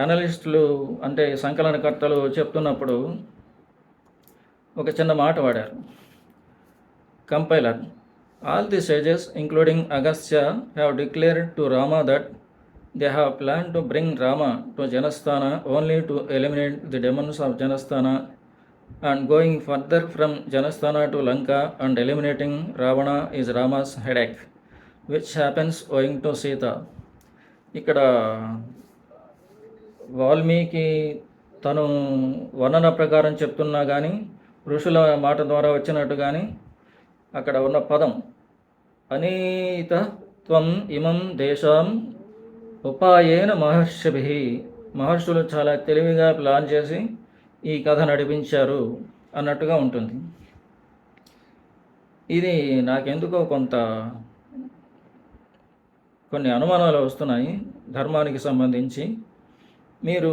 అనలిస్టులు అంటే సంకలనకర్తలు చెప్తున్నప్పుడు ఒక చిన్న మాట వాడారు. Compiler, all the sages including Agastya have declared to Rama that they have planned to bring Rama to Janasthana only to eliminate the demons of Janasthana, and going further from Janasthana to Lanka and eliminating Ravana is Rama's headache, which happens owing to Sita. ఇక్కడ వాల్మీకి తను వర్ణన ప్రకారం చెప్తున్నా కానీ ఋషుల మాట ద్వారా వచ్చినట్టు కానీ అక్కడ ఉన్న పదం అనీత త్వం ఇమం దేశం ఉపాయేన మహర్షిభి, మహర్షులు చాలా తెలివిగా ప్లాన్ చేసి ఈ కథ నడిపించారు అన్నట్టుగా ఉంటుంది. ఇది నాకెందుకో కొన్ని అనుమానాలు వస్తున్నాయి ధర్మానికి సంబంధించి. మీరు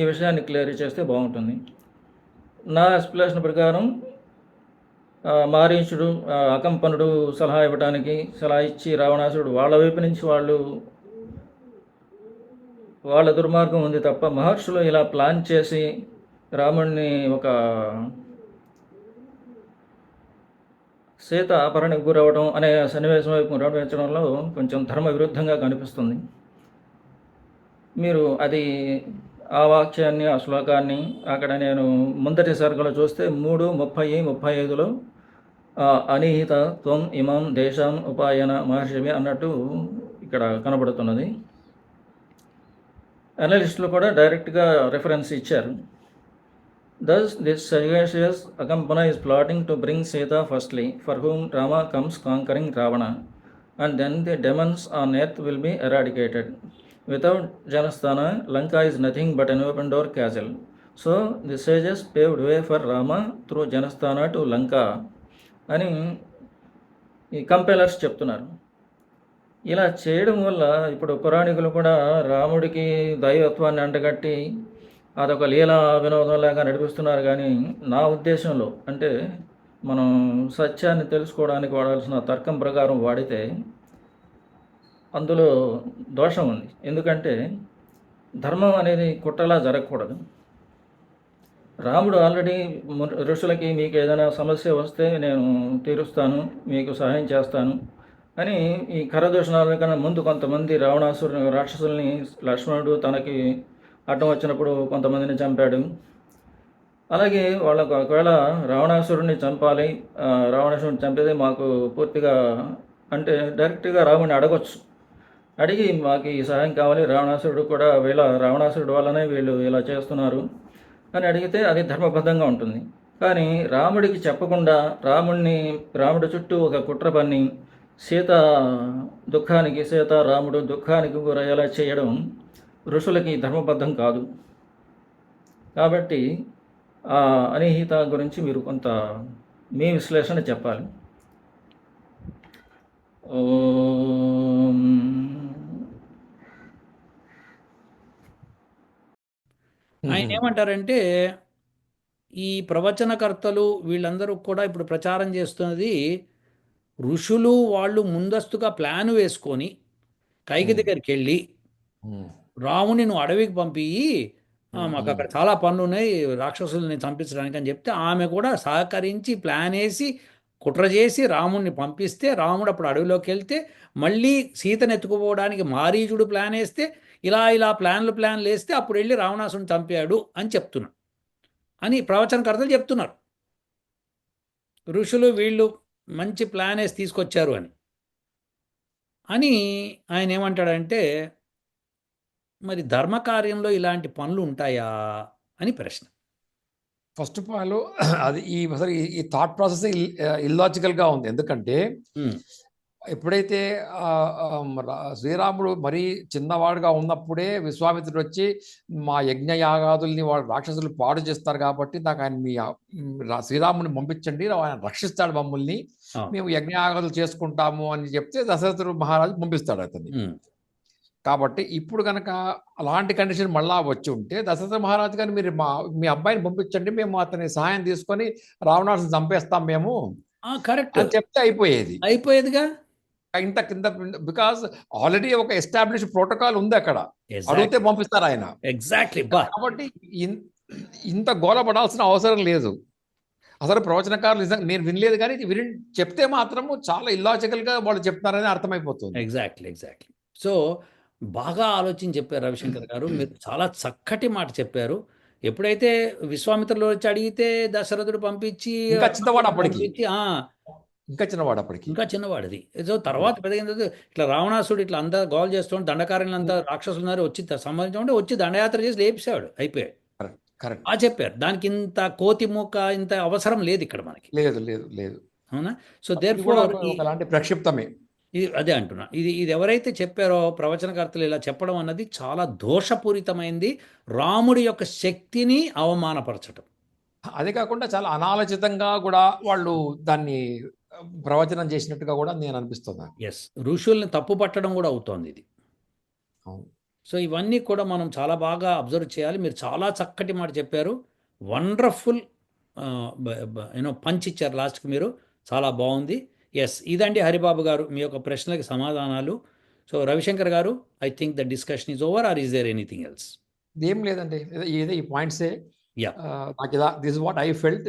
ఈ విషయాన్ని క్లియర్ చేస్తే బాగుంటుంది. నా ఎక్స్ప్లెనేషన్ ప్రకారం మారీచుడు అకంపనుడు సలహా ఇచ్చి రావణాసురుడు వాళ్ళ వైపు నుంచి వాళ్ళ దుర్మార్గం ఉంది తప్ప మహర్షులు ఇలా ప్లాన్ చేసి రాముడిని ఒక సీత అపహరణకు గురవడం అనే సన్నివేశం వైపు నడిపించడంలో కొంచెం ధర్మ విరుద్ధంగా కనిపిస్తుంది. మీరు అది ఆ వాక్యాన్ని ఆ శ్లోకాన్ని అక్కడ నేను ముందటి సరుకులో చూస్తే 3:30-35లో అనిహిత త్వం ఇమం దేశం ఉపాయన మహర్షివి అన్నట్టు ఇక్కడ కనబడుతున్నది. అనలిస్టులు కూడా డైరెక్ట్గా రెఫరెన్స్ ఇచ్చారు. Thus, this sagacious Akampana is plotting to bring Sita firstly, for whom Rama comes conquering Ravana, and then the demons on earth will be eradicated. Without Janasthana, Lanka is nothing but an open door castle. So, the sages paved way for Rama through Janasthana to Lanka. అని ఈ compilers చెప్తున్నారు. ఇలా చేయడం వల్ల ఇప్పుడు పురాణికులు కూడా రాముడికి దైవత్వాన్ని అంటగట్టి అదొక లీలా వినోదంలాగా నడిపిస్తున్నారు. కానీ నా ఉద్దేశంలో అంటే మనం సత్యాన్ని తెలుసుకోవడానికి వాడాల్సిన తర్కం ప్రకారం వాడితే అందులో దోషం ఉంది. ఎందుకంటే ధర్మం అనేది కుట్రలా జరగకూడదు. రాముడు ఆల్రెడీ ఋషులకి మీకు ఏదైనా సమస్య వస్తే నేను తీరుస్తాను, మీకు సహాయం చేస్తాను అని ఈ ఖరదూషణాల కన్నా ముందు కొంతమంది రాక్షసుల్ని లక్ష్మణుడు తనకి అడ్డం వచ్చినప్పుడు కొంతమందిని చంపాడు. అలాగే వాళ్ళకు ఒకవేళ రావణాసురుడిని చంపాలి, రావణాసురుడిని చంపేది మాకు పూర్తిగా అంటే డైరెక్ట్గా రాముడిని అడగొచ్చు. అడిగి మాకు ఈ సహాయం కావాలి, రావణాసురుడు వల్లనే వీళ్ళు ఇలా చేస్తున్నారు అని అడిగితే అది ధర్మబద్ధంగా ఉంటుంది. కానీ రాముడికి చెప్పకుండా రాముడి చుట్టూ ఒక కుట్ర పన్ని రాముడు దుఃఖానికి గురయ్యేలా చేయడం ఋషులకి ధర్మబద్ధం కాదు. కాబట్టి ఆ అనిహిత గురించి మీరు కొంత మీ విశ్లేషణ చెప్పాలి. ఓం ఆయన ఏమంటారంటే ఈ ప్రవచనకర్తలు వీళ్ళందరూ కూడా ఇప్పుడు ప్రచారం చేస్తున్నది ఋషులు వాళ్ళు ముందస్తుగా ప్లాన్ వేసుకొని కైకి దగ్గరికి వెళ్ళి రాముని నువ్వు అడవికి పంపి మాకు అక్కడ చాలా పనులు ఉన్నాయి రాక్షసుల్ని చంపించడానికి అని చెప్తే ఆమె కూడా సహకరించి ప్లాన్ వేసి కుట్ర చేసి రాముణ్ణి పంపిస్తే రాముడు అప్పుడు అడవిలోకి వెళ్తే మళ్ళీ సీతను ఎత్తుకుపోవడానికి మారీచుడు ప్లాన్ వేస్తే ఇలా ప్లాన్లు వేస్తే అప్పుడు వెళ్ళి రావణాసుని చంపాడు అని చెప్తున్నాడు అని ప్రవచనకర్తలు చెప్తున్నారు. ఋషులు వీళ్ళు మంచి ప్లాన్ వేసి తీసుకొచ్చారు అని ఆయన ఏమంటాడంటే మరి ధర్మకార్యంలో ఇలాంటి పనులు ఉంటాయా అని ప్రశ్న. ఫస్ట్ ఆఫ్ ఆల్ అది అసలు ఈ థాట్ ప్రాసెస్ ఇల్లాజికల్గా ఉంది. ఎందుకంటే ఎప్పుడైతే శ్రీరాముడు మరీ చిన్నవాడుగా ఉన్నప్పుడే విశ్వామిత్రుడు వచ్చి మా యజ్ఞయాగాదుల్ని వాళ్ళు రాక్షసులు పాడు చేస్తారు కాబట్టి నాకు ఆయన మీ శ్రీరాముని పంపించండి, ఆయన రక్షిస్తాడు మమ్మల్ని, మేము యజ్ఞయాగాదులు చేసుకుంటాము అని చెప్తే దశరథుడు మహారాజు పంపిస్తాడు అతన్ని. కాబట్టి ఇప్పుడు కనుక అలాంటి కండిషన్ మళ్ళా వచ్చి ఉంటే దశరథ మహారాజు గారు మీరు మీ అబ్బాయిని పంపించండి, మేము అతని సహాయం తీసుకొని రావణాసుని చంపేస్తాం మేము కరెక్ట్ అని చెప్తే అయిపోయేదిగా. ఇంత కింద బికాస్ ఆల్రెడీ ఒక ఎస్టాబ్లిష్ ప్రోటోకాల్ ఉంది అక్కడ, అడిగితే పంపిస్తారు ఆయన. ఎగ్జాక్ట్లీ. కాబట్టి ఇంత గోల పడాల్సిన అవసరం లేదు. అసలు ప్రవచనకారులు నేను వినలేదు కానీ చెప్తే మాత్రము చాలా ఇల్లాజికల్ గా వాళ్ళు చెప్తున్నారని అర్థమైపోతుంది. ఎగ్జాక్ట్లీ. సో బాగా ఆలోచించి చెప్పారు రవిశంకర్ గారు, మీరు చాలా చక్కటి మాట చెప్పారు. ఎప్పుడైతే విశ్వామిత్రులు వచ్చి అడిగితే దశరథుడు పంపించి ఇంకా చిన్నవాడు అప్పటికి. సో తర్వాత పెద్దగా ఇట్లా రావణాసుడు ఇట్లా అంతా గోల్ చేస్తుంటే దండకారులంతా రాక్షసులు వచ్చి సంబంధించి వచ్చి దండయాత్ర చేసి లేపేశాడు, అయిపోయాడు. చెప్పారు దానికి ఇంత కోతి మూక ఇంత అవసరం లేదు ఇక్కడ మనకి. లేదు. అవునా? సో దేర్ఫోర్ అలాంటి ప్రక్షిప్తమే ఇది, అదే అంటున్నా. ఇది ఎవరైతే చెప్పారో ప్రవచనకర్తలు ఇలా చెప్పడం అన్నది చాలా దోషపూరితమైంది, రాముడి యొక్క శక్తిని అవమానపరచడం. అదే కాకుండా చాలా అనాలోచితంగా కూడా వాళ్ళు దాన్ని ప్రవచనం చేసినట్టుగా కూడా నేను అనిపిస్తున్నాను. ఎస్, ఋషుల్ని తప్పు పట్టడం కూడా అవుతోంది ఇది. సో ఇవన్నీ కూడా మనం చాలా బాగా అబ్జర్వ్ చేయాలి. మీరు చాలా చక్కటి మాట చెప్పారు, వండర్ఫుల్ పంచ్ ఇచ్చారు లాస్ట్కి మీరు, చాలా బాగుంది. ఎస్, ఇదండి హరిబాబు గారు మీ యొక్క ప్రశ్నలకు సమాధానాలు. So Ravishankar garu, I think the discussion is over, or is there anything else? ఏం లేదండి, ఈ పాయింట్సే. This what I felt.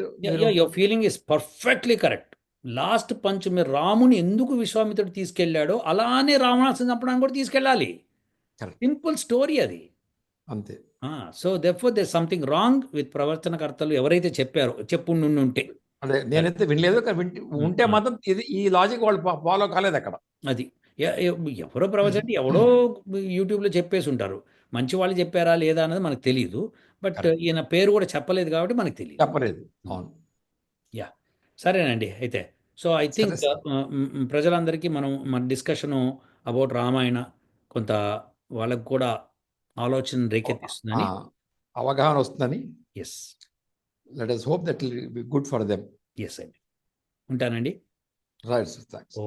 Your feeling is perfectly correct. Last punch మీరు రాముని ఎందుకు విశ్వామిత్రుడు తీసుకెళ్ళాడో అలానే రావణాసుని చంపడానికి కూడా తీసుకెళ్ళాలి. సింపుల్ స్టోరీ అది, అంతే. So therefore there something wrong with ప్రవచనకర్తలు ఎవరైతే చెప్పారో ఉంటే. అదే నేనైతే వినలేదు, ఉంటే మాత్రం ఈ లాజిక్ వాళ్ళు ఫాలో కాలేదు అక్కడ. అది ఎవరో ప్రవచనం ఎవడో యూట్యూబ్లో చెప్పేసి ఉంటారు, మంచి వాళ్ళు చెప్పారా లేదా అన్నది మనకు తెలియదు. బట్ ఈయన పేరు కూడా చెప్పలేదు కాబట్టి మనకు తెలియదు. చెప్పలేదు. అవును. యా, సరేనండి. అయితే సో ఐ థింక్ ప్రజలందరికీ మన డిస్కషను అబౌట్ రామాయణ కొంత వాళ్ళకు కూడా ఆలోచన రేకెత్తిస్తుందని, అవగాహన వస్తుందని. Yes, let us hope that it will be good for them. Yes అండి. ఉంటానండి. Right, sir. Thanks. ఓ